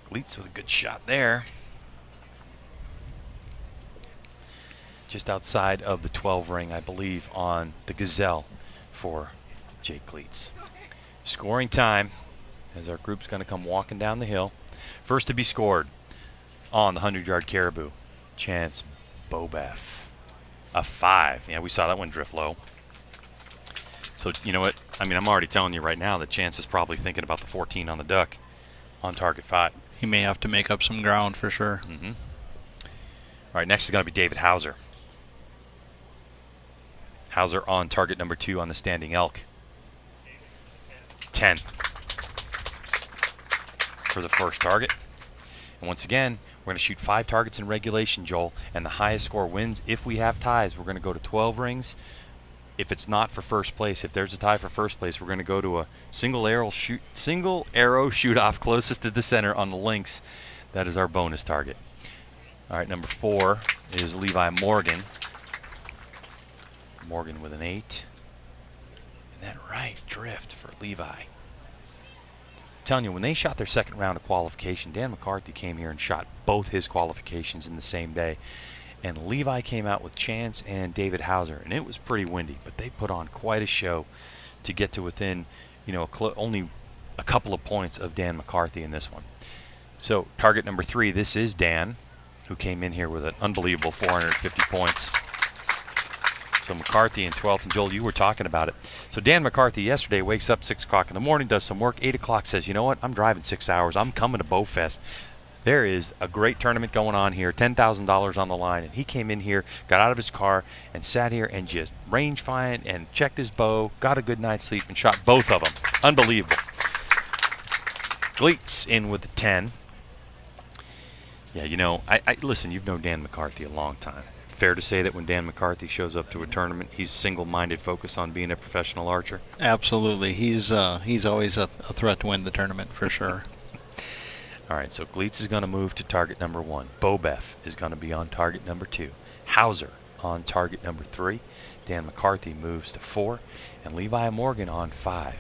Gleets with a good shot there. Just outside of the 12 ring, I believe, on the Gazelle for Jake Gleets. Scoring time as our group's going to come walking down the hill. First to be scored on the 100-yard caribou, Chance Bobeff. A 5. Yeah, we saw that one drift low. So, you know what? I mean, I'm already telling you right now that Chance is probably thinking about the 14 on the duck on target 5. He may have to make up some ground for sure. Mm-hmm. All right, next is going to be David Hauser. Hauser on target number 2 on the standing elk. 10 for the first target. And once again, we're going to shoot 5 targets in regulation, Joel, and the highest score wins. If we have ties, we're going to go to 12 rings. If it's not for first place, if there's a tie for first place, we're going to go to a single arrow shoot off closest to the center on the links. That is our bonus target. All right, number 4 is Levi Morgan. Morgan with an 8. And that right drift for Levi. I'm telling you, when they shot their second round of qualification, Dan McCarthy came here and shot both his qualifications in the same day. And Levi came out with Chance and David Hauser, and it was pretty windy, but they put on quite a show to get to within, only a couple of points of Dan McCarthy in this one. So target number 3, this is Dan, who came in here with an unbelievable 450 points. So McCarthy in 12th, and Joel, you were talking about it. So Dan McCarthy yesterday wakes up 6 o'clock in the morning, does some work, 8 o'clock says, you know what, I'm driving 6 hours, I'm coming to BowFest. There is a great tournament going on here, $10,000 on the line, and he came in here, got out of his car, and sat here and just range find and checked his bow, got a good night's sleep, and shot both of them. Unbelievable. Gleets in with the 10. Yeah, I listen, you've known Dan McCarthy a long time. Fair to say that when Dan McCarthy shows up to a tournament, he's single-minded focused on being a professional archer? Absolutely. He's always a threat to win the tournament for sure. All right, so Gleets is going to move to target number 1. Bobef is going to be on target number 2. Hauser on target number 3. Dan McCarthy moves to 4. And Levi Morgan on 5.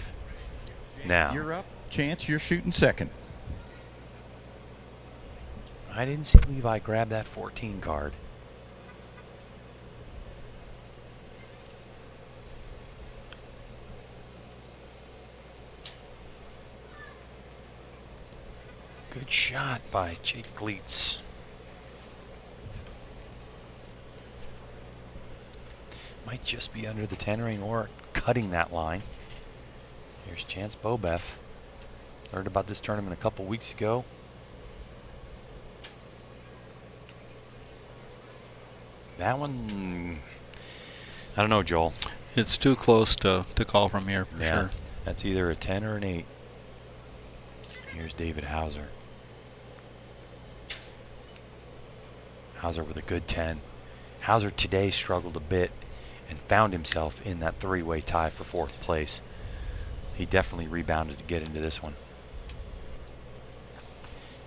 Now, You're up. Chance, you're shooting second. I didn't see Levi grab that 14 card. Good shot by Jake Gleets. Might just be under the 10 ring or cutting that line. Here's Chance Bobef. Heard about this tournament a couple weeks ago. That one, I don't know, Joel. It's too close to call from here for sure. That's either a 10 or an 8. Here's David Hauser. Hauser with a good 10. Hauser today struggled a bit and found himself in that 3-way tie for 4th place. He definitely rebounded to get into this one.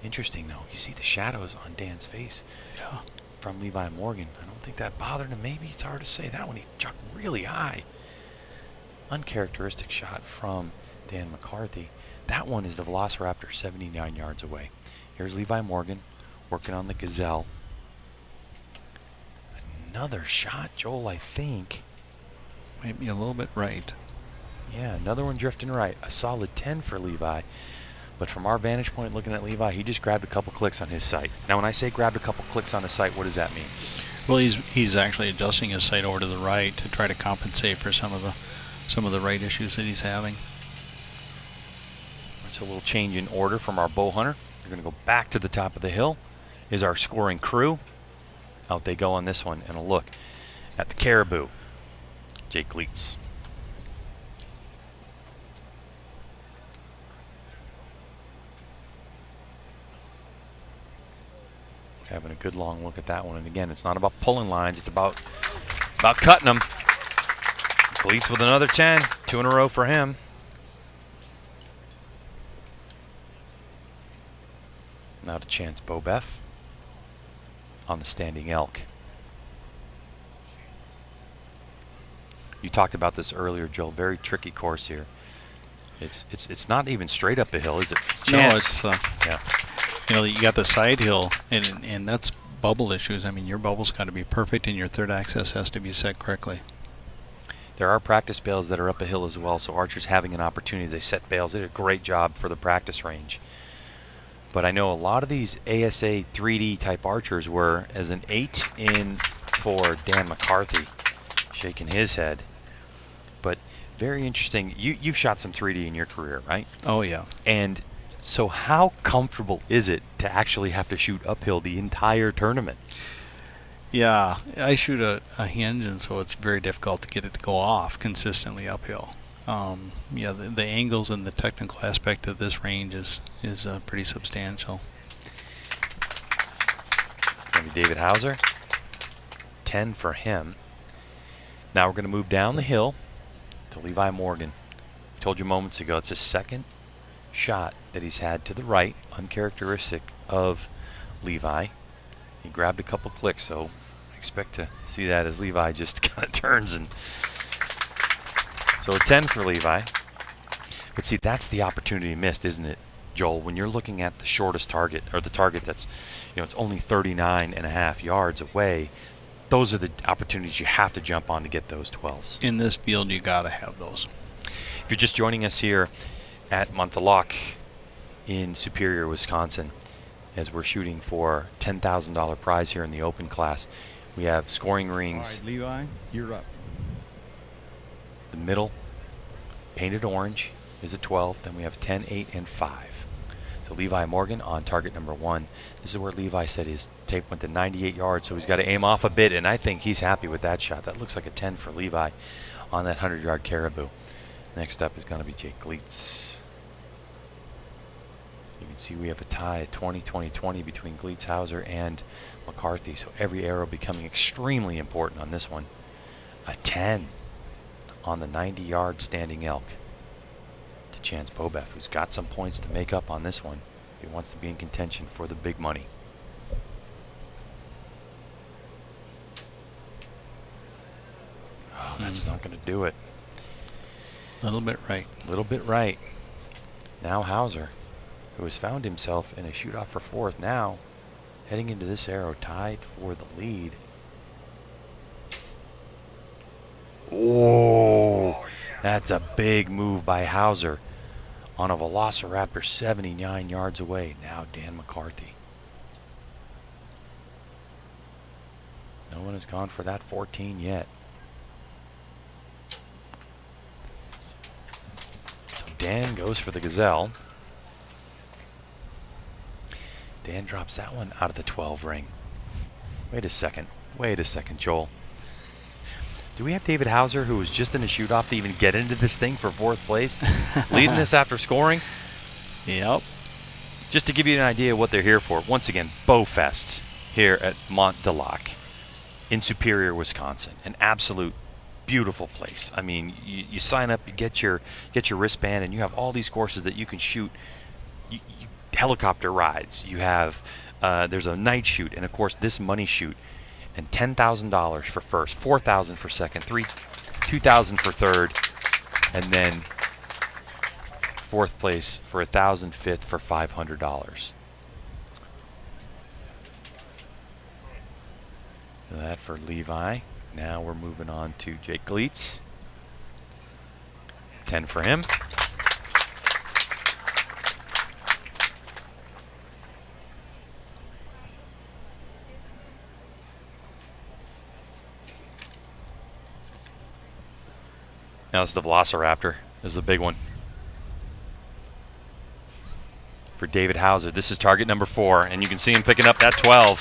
Interesting though, you see the shadows on Dan's face from Levi Morgan. I don't think that bothered him. Maybe it's hard to say. That one he chucked really high. Uncharacteristic shot from Dan McCarthy. That one is the Velociraptor 79 yards away. Here's Levi Morgan working on the Gazelle. Another shot, Joel, I think. Might be a little bit right. Yeah, another one drifting right. A solid 10 for Levi. But from our vantage point looking at Levi, he just grabbed a couple clicks on his sight. Now when I say grabbed a couple clicks on his sight, what does that mean? Well, he's actually adjusting his sight over to the right to try to compensate for some of the right issues that he's having. It's a little change in order from our bow hunter. We're going to go back to the top of the hill. Is our scoring crew. Out they go on this one, and a look at the Caribou. Jake Gleets. Having a good long look at that one, and again, it's not about pulling lines, it's about cutting them. Gleets with another 10, 2 in a row for him. Now to Chance Bobef on the Standing Elk. You talked about this earlier, Joel. Very tricky course here. It's not even straight up a hill, is it? Chance. No, it's yeah. You got the side hill, and that's bubble issues. I mean, your bubble's got to be perfect, and your third access has to be set correctly. There are practice bails that are up a hill as well, so archers having an opportunity. They set bails. They did a great job for the practice range. But I know a lot of these ASA 3D type archers were as an 8 in for Dan McCarthy, shaking his head. But very interesting. You've shot some 3D in your career, right? Oh yeah. And so how comfortable is it to actually have to shoot uphill the entire tournament? Yeah, I shoot a hinge, and so it's very difficult to get it to go off consistently uphill. Yeah, the angles and the technical aspect of this range is pretty substantial. Maybe David Hauser, 10 for him. Now we're going to move down the hill to Levi Morgan. I told you moments ago, it's his second shot that he's had to the right, uncharacteristic of Levi. He grabbed a couple clicks, so I expect to see that as Levi just kind of turns. And so a 10 for Levi. But see, that's the opportunity missed, isn't it? Joel, when you're looking at the shortest target, or the target that's, it's only 39.5 yards away, those are the opportunities you have to jump on to get those 12s. In this field, you got to have those. If you're just joining us here at Monteluk in Superior, Wisconsin, as we're shooting for $10,000 prize here in the open class, we have scoring All rings. right, Levi, you're up. The middle, painted orange, is a 12. Then we have 10, 8, and 5. So Levi Morgan on target number 1. This is where Levi said his tape went to 98 yards, so he's got to aim off a bit, and I think he's happy with that shot. That looks like a 10 for Levi on that 100-yard caribou. Next up is going to be Jake Gleitz. You can see we have a tie at 20-20-20 between Gleitzhauser and McCarthy, so every arrow becoming extremely important on this one. A 10 on the 90-yard standing elk to Chance Bobeff, who's got some points to make up on this one if he wants to be in contention for the big money. Oh, that's not going to do it. A little bit right. A little bit right. Now Hauser, who has found himself in a shoot-off for 4th, now heading into this arrow tied for the lead. Oh, that's a big move by Hauser on a Velociraptor 79 yards away. Now Dan McCarthy. No one has gone for that 14 yet. So Dan goes for the Gazelle. Dan drops that one out of the 12 ring. Wait a second, Joel. Do we have David Hauser, who was just in a shoot-off, to even get into this thing for 4th place? Leading this after scoring? Yep. Just to give you an idea of what they're here for, once again, BowFest here at Monteluk in Superior, Wisconsin. An absolute beautiful place. I mean, you sign up, you get your wristband, and you have all these courses that you can shoot. Helicopter rides. You have, there's a night shoot, and of course this money shoot. And $10,000 for first, $4,000 for second, $2,000 for third, and then 4th place for $1,000, 5th for $500. So that for Levi. Now we're moving on to Jake Gleitz. 10 for him. Now this is the Velociraptor. This is a big one. For David Hauser. This is target number 4, and you can see him picking up that 12.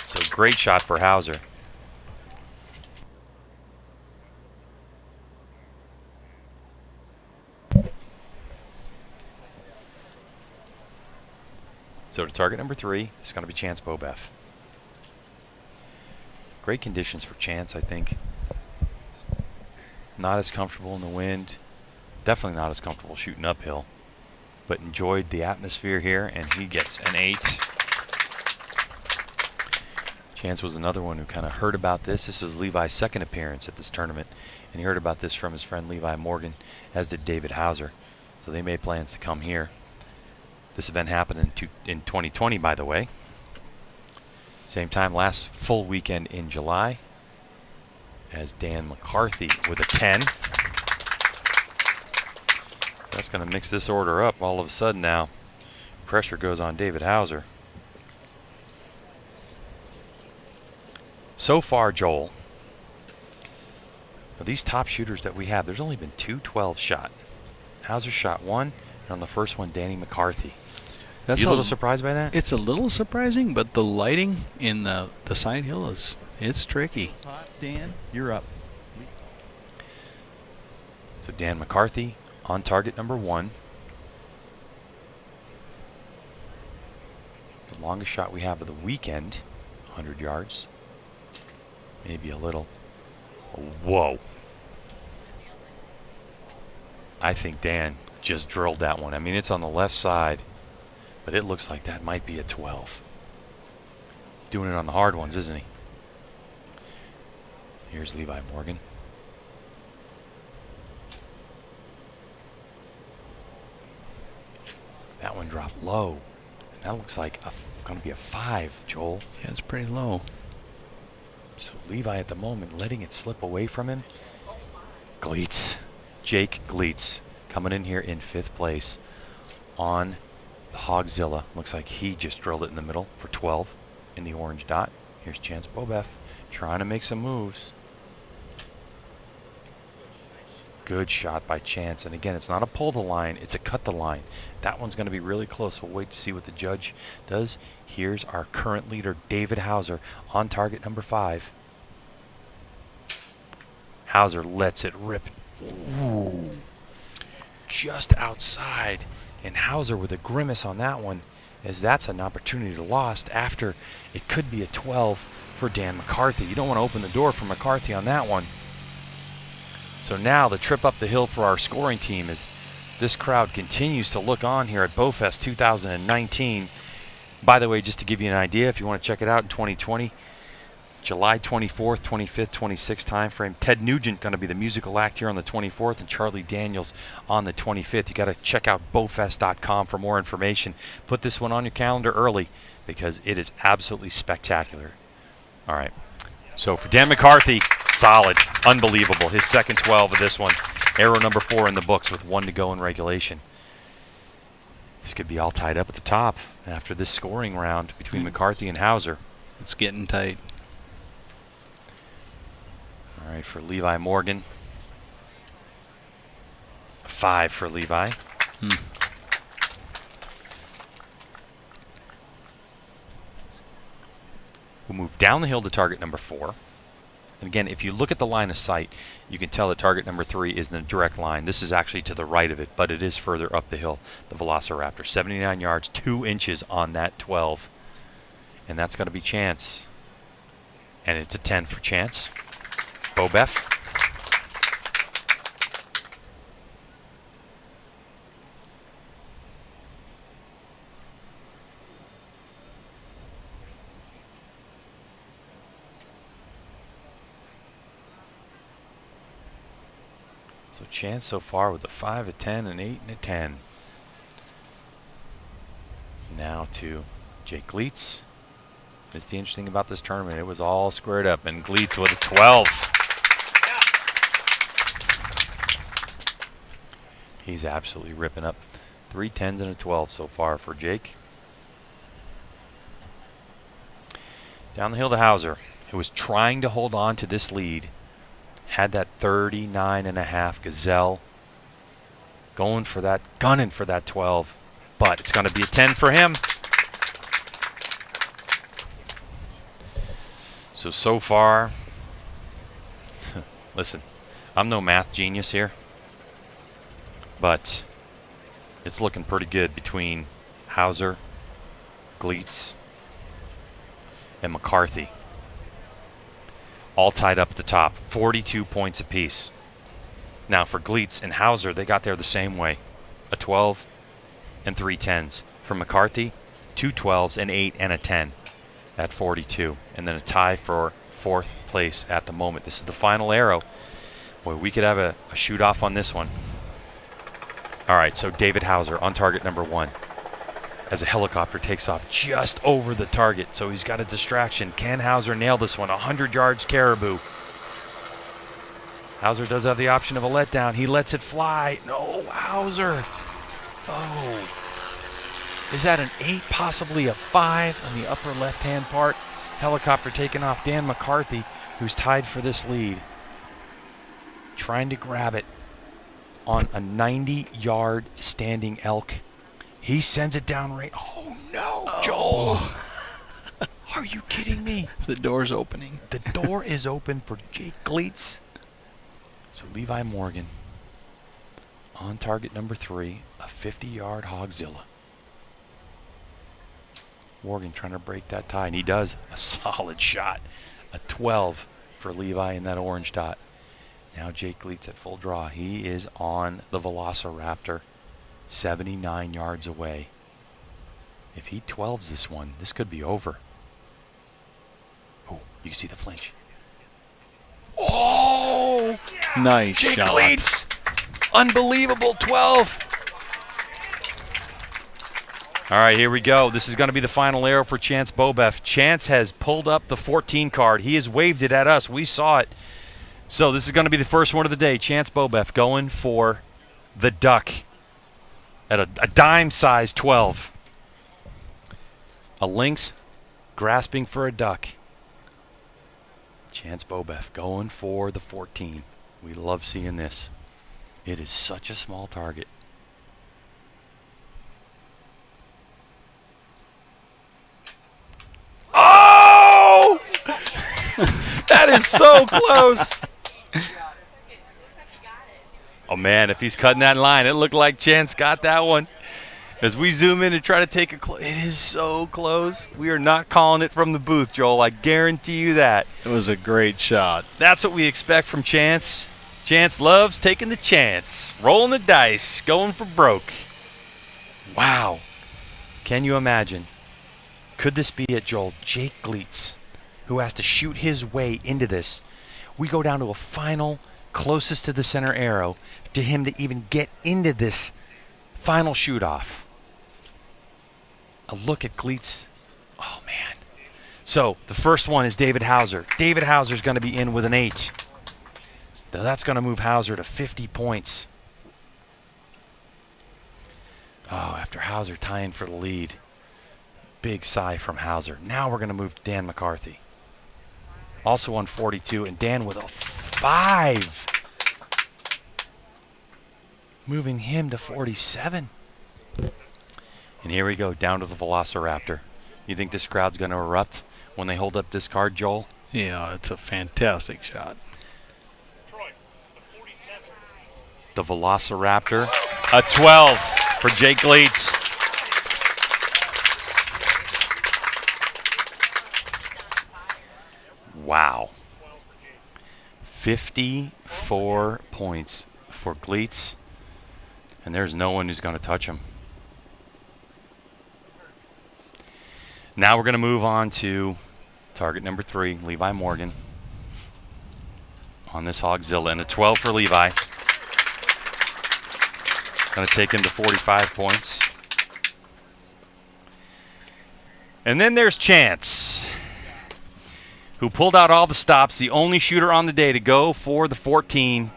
So great shot for Hauser. So to target number 3 is going to be Chance Bobeff. Great conditions for Chance, I think. Not as comfortable in the wind. Definitely not as comfortable shooting uphill. But enjoyed the atmosphere here, and he gets an 8. Chance was another one who kind of heard about this. This is Levi's 2nd appearance at this tournament, and he heard about this from his friend Levi Morgan, as did David Hauser. So they made plans to come here. This event happened in 2020, by the way. Same time last full weekend in July, as Dan McCarthy with a 10. That's going to mix this order up. All of a sudden now, pressure goes on David Hauser. So far, Joel, of these top shooters that we have, there's only been 2 12 shot. Hauser shot 1, and on the first one, Danny McCarthy. That's you a little surprised by that? It's a little surprising, but the lighting in the side hill it's tricky. Hot, Dan, you're up. So Dan McCarthy on target number 1. The longest shot we have of the weekend, 100 yards. Maybe a little. Whoa. I think Dan just drilled that one. I mean, it's on the left side, but it looks like that might be a 12. Doing it on the hard ones, isn't he? Here's Levi Morgan. That one dropped low. That looks like going to be a 5, Joel. Yeah, it's pretty low. So Levi at the moment letting it slip away from him. Gleets. Jake Gleets coming in here in 5th place on the Hogzilla. Looks like he just drilled it in the middle for 12 in the orange dot. Here's Chance Bobef trying to make some moves. Good shot by Chance. And again, it's not a pull the line, it's a cut the line. That one's going to be really close. We'll wait to see what the judge does. Here's our current leader, David Hauser, on target number 5. Hauser lets it rip. Ooh. Just outside. And Hauser with a grimace on that one, as that's an opportunity lost after it could be a 12 for Dan McCarthy. You don't want to open the door for McCarthy on that one. So now the trip up the hill for our scoring team as this crowd continues to look on here at BowFest 2019. By the way, just to give you an idea, if you want to check it out in 2020, July 24th, 25th, 26th time frame. Ted Nugent going to be the musical act here on the 24th, and Charlie Daniels on the 25th. You got to check out bowfest.com for more information. Put this one on your calendar early because it is absolutely spectacular. All right. So for Dan McCarthy, solid, unbelievable. His second 12 of this one. Arrow number 4 in the books with 1 to go in regulation. This could be all tied up at the top after this scoring round between McCarthy and Hauser. It's getting tight. All right, for Levi Morgan. A 5 for Levi. We'll move down the hill to target number 4. And again, if you look at the line of sight, you can tell that target number 3 is in a direct line. This is actually to the right of it, but it is further up the hill, the Velociraptor. 79 yards, 2 inches on that 12. And that's going to be Chance. And it's a 10 for Chance. Bobef. So Chance so far with a 5, a 10, an 8, and a 10. Now to Jake Gleets. That's the interesting about this tournament. It was all squared up, and Gleets with a 12. He's absolutely ripping up. 3 10s and a 12 so far for Jake. Down the hill to Hauser, who was trying to hold on to this lead. Had that 39.5 Gazelle. Gunning for that 12. But it's going to be a 10 for him. So far, listen, I'm no math genius here, but it's looking pretty good between Hauser, Gleets, and McCarthy. All tied up at the top, 42 points apiece. Now for Gleets and Hauser, they got there the same way, a 12 and 3 10s. For McCarthy, 2 12s, an 8, and a 10. At 42, and then a tie for 4th place at the moment. This is the final arrow. Boy, we could have a shoot off on this one. All right, so David Hauser on target number 1 as a helicopter takes off just over the target, so he's got a distraction. Can Hauser nail this one? 100 yards caribou. Hauser does have the option of a letdown. He lets it fly. No, Hauser. Oh. Is that an 8, possibly a 5 on the upper left-hand part? Helicopter taking off. Dan McCarthy, who's tied for this lead, trying to grab it on a 90-yard standing elk. He sends it down right. Oh, no, Joel. Are you kidding me? The door's opening. The door is open for Jake Gleets. So Levi Morgan on target number 3, a 50-yard Hogzilla. Morgan trying to break that tie, and he does. A solid shot. A 12 for Levi in that orange dot. Now Jake Gleets at full draw. He is on the Velociraptor, 79 yards away. If he 12s this one, this could be over. Oh, you can see the flinch. Oh! Nice Jake shot. Gleets! Unbelievable 12. All right, here we go. This is going to be the final arrow for Chance Bobef. Chance has pulled up the 14 card. He has waved it at us. We saw it. So this is going to be the first one of the day. Chance Bobef going for the duck at a dime size 12. A lynx grasping for a duck. Chance Bobef going for the 14. We love seeing this. It is such a small target. Oh! That is so close. Oh, man, if he's cutting that line, it looked like Chance got that one. As we zoom in and try to take it is so close. We are not calling it from the booth, Joel. I guarantee you that. It was a great shot. That's what we expect from Chance. Chance loves taking the chance, rolling the dice, going for broke. Wow. Can you imagine? Could this be it, Joel? Jake Gleitz, who has to shoot his way into this. We go down to a final closest to the center arrow to him to even get into this final shoot-off. A look at Gleitz. Oh, man. So the first one is David Hauser. David Hauser's going to be in with an 8. Now that's going to move Hauser to 50 points. Oh, after Hauser tying for the lead. Big sigh from Hauser. Now we're going to move to Dan McCarthy. Also on 42, and Dan with a 5. Moving him to 47. And here we go, down to the Velociraptor. You think this crowd's going to erupt when they hold up this card, Joel? Yeah, it's a fantastic shot. The Velociraptor. A 12 for Jake Gleitz. Wow. 54 points for Gleitz. And there's no one who's going to touch him. Now we're going to move on to target number 3, Levi Morgan. On this Hogzilla. And a 12 for Levi. Going to take him to 45 points. And then there's Chance, who pulled out all the stops, the only shooter on the day to go for the 14.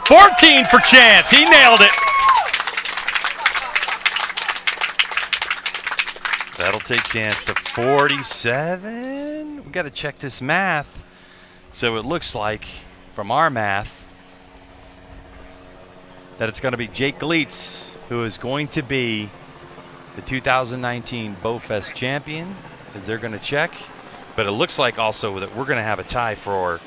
14 for Chance. He nailed it. That'll take Chance to 47. We got to check this math. So it looks like, from our math, that it's going to be Jake Gleitz who is going to be the 2019 BowFest champion, as they're going to check. But it looks like also that we're going to have a tie for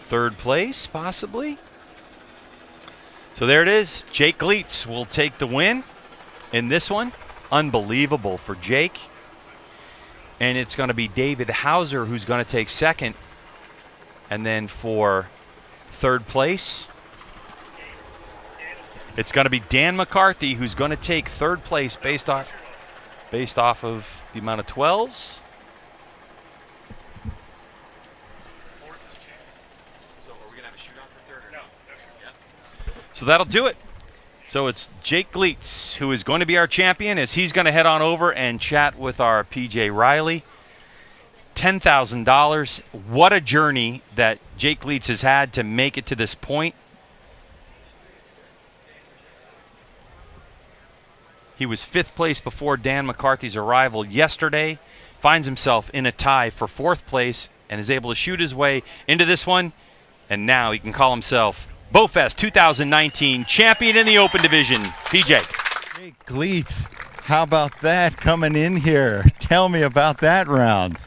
third place, possibly. So there it is. Jake Gleitz will take the win in this one. Unbelievable for Jake. And it's going to be David Hauser who's going to take second. And then for third place, it's going to be Dan McCarthy who's going to take third place based off of the amount of 12s. So that'll do it. So it's Jake Gleitz who is going to be our champion, as he's going to head on over and chat with our PJ Riley. $10,000. What a journey that Jake Gleitz has had to make it to this point. He was 5th place before Dan McCarthy's arrival yesterday. Finds himself in a tie for 4th place and is able to shoot his way into this one. And now he can call himself BowFest 2019 champion in the open division. PJ. Hey, Gleitz, how about that coming in here? Tell me about that round.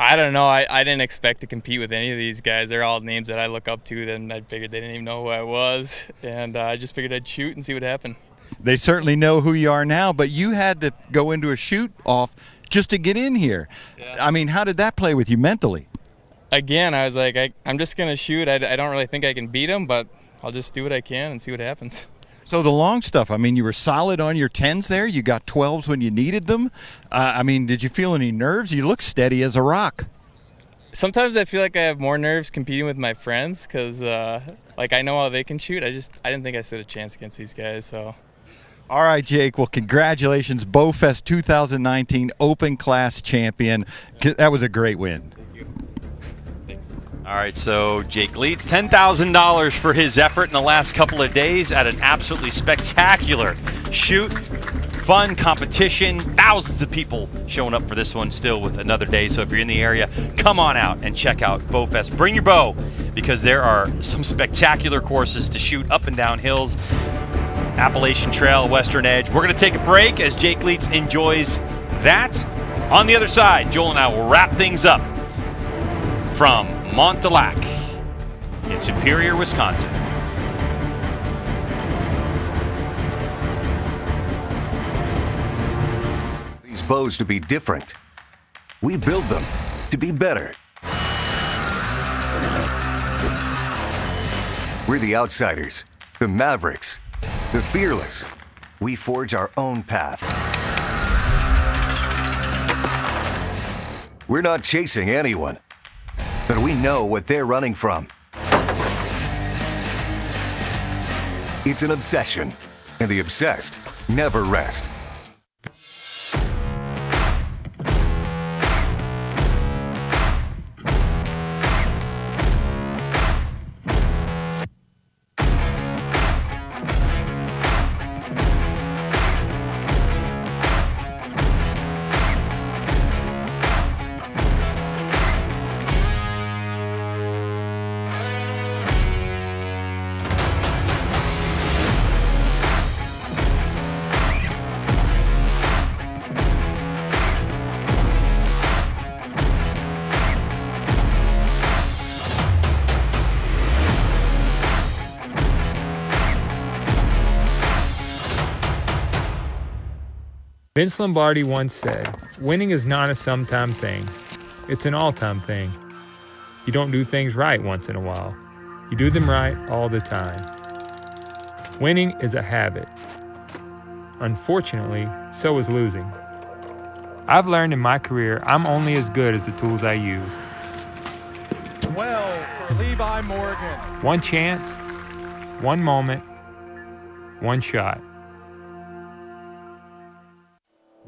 I don't know. I didn't expect to compete with any of these guys. They're all names that I look up to. Then I figured they didn't even know who I was. And I just figured I'd shoot and see what happened. They certainly know who you are now, but you had to go into a shoot-off just to get in here. Yeah. I mean, how did that play with you mentally? Again, I was like, I'm just going to shoot. I don't really think I can beat him, but I'll just do what I can and see what happens. So the long stuff, I mean, you were solid on your 10s there. You got 12s when you needed them. I mean, did you feel any nerves? You look steady as a rock. sometimes I feel like I have more nerves competing with my friends because, like, I know how they can shoot. I didn't think I stood a chance against these guys, so. All right, Jake. Well, congratulations, BowFest 2019 Open Class Champion. That was a great win. All right, so Jake leads $10,000 for his effort in the last couple of days at an absolutely spectacular shoot. Fun competition. Thousands of people showing up for this one still with another day. So if you're in the area, come on out and check out BowFest. Bring your bow because there are some spectacular courses to shoot up and down hills. Appalachian Trail, Western Edge. We're going to take a break as Jake Leitz enjoys that. On the other side, Joel and I will wrap things up from Montauk in Superior, Wisconsin. These bows to be different. We build them to be better. We're the outsiders, the mavericks, the fearless. We forge our own path. We're not chasing anyone, but we know what they're running from. It's an obsession, and the obsessed never rest. Vince Lombardi once said, winning is not a sometime thing. It's an all-time thing. You don't do things right once in a while. You do them right all the time. Winning is a habit. Unfortunately, so is losing. I've learned in my career I'm only as good as the tools I use. 12 for Levi Morgan. One chance, one moment, one shot.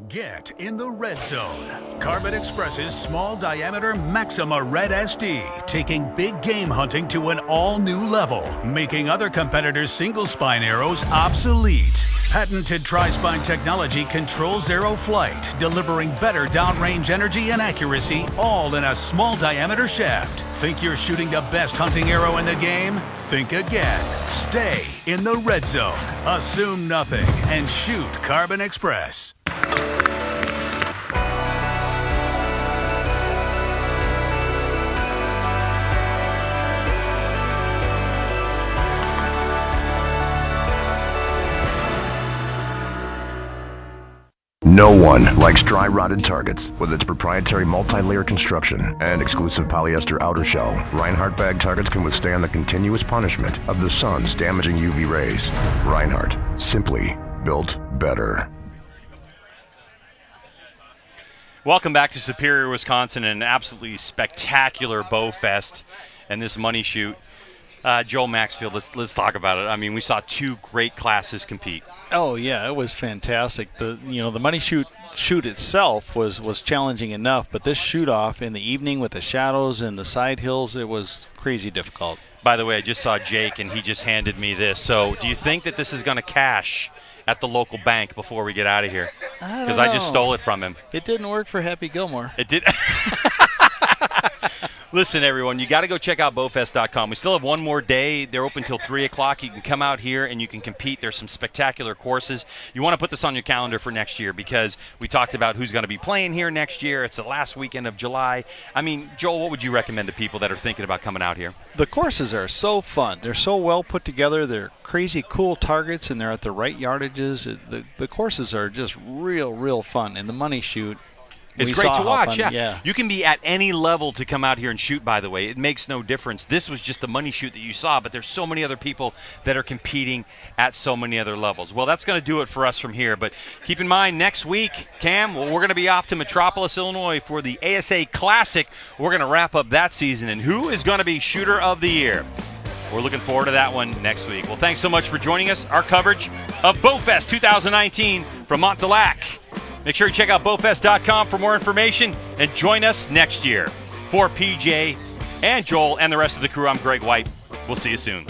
Get in the red zone. Carbon Express's small diameter Maxima Red SD, taking big game hunting to an all-new level, making other competitors' single spine arrows obsolete. Patented tri-spine technology controls arrow flight, delivering better downrange energy and accuracy, all in a small diameter shaft. Think you're shooting the best hunting arrow in the game? Think again. Stay in the red zone. Assume nothing and shoot Carbon Express. No one likes dry rotted targets. With its proprietary multi-layer construction and exclusive polyester outer shell, Reinhardt bag targets can withstand the continuous punishment of the sun's damaging UV rays. Reinhardt, simply built better. Welcome back to Superior, Wisconsin, and an absolutely spectacular BowFest and this money shoot. Joel Maxfield, let's talk about it. I mean, we saw two great classes compete. Oh yeah, it was fantastic. The money shoot itself was challenging enough, but this shoot off in the evening with the shadows and the side hills, it was crazy difficult. By the way, I just saw Jake and he just handed me this. So, do you think that this is going to cash at the local bank before we get out of here? Because I just stole it from him. It didn't work for Happy Gilmore. It did. Listen, everyone, you got to go check out BowFest.com. We still have one more day. They're open till 3 o'clock. You can come out here and you can compete. There's some spectacular courses. You want to put this on your calendar for next year because we talked about who's going to be playing here next year. It's the last weekend of July. I mean, Joel, what would you recommend to people that are thinking about coming out here? The courses are so fun. They're so well put together. They're crazy cool targets, and they're at the right yardages. The courses are just real fun. And the money shoot, It's We great saw to how watch. fun- Yeah. You can be at any level to come out here and shoot, by the way. It makes no difference. This was just the money shoot that you saw, but there's so many other people that are competing at so many other levels. Well, that's going to do it for us from here. But keep in mind, next week, Cam, we're going to be off to Metropolis, Illinois for the ASA Classic. We're going to wrap up that season. And who is going to be Shooter of the Year? We're looking forward to that one next week. Well, thanks so much for joining us. Our coverage of BowFest 2019 from Montauk. Make sure you check out bowfest.com for more information and join us next year. For PJ and Joel and the rest of the crew, I'm Greg White. We'll see you soon.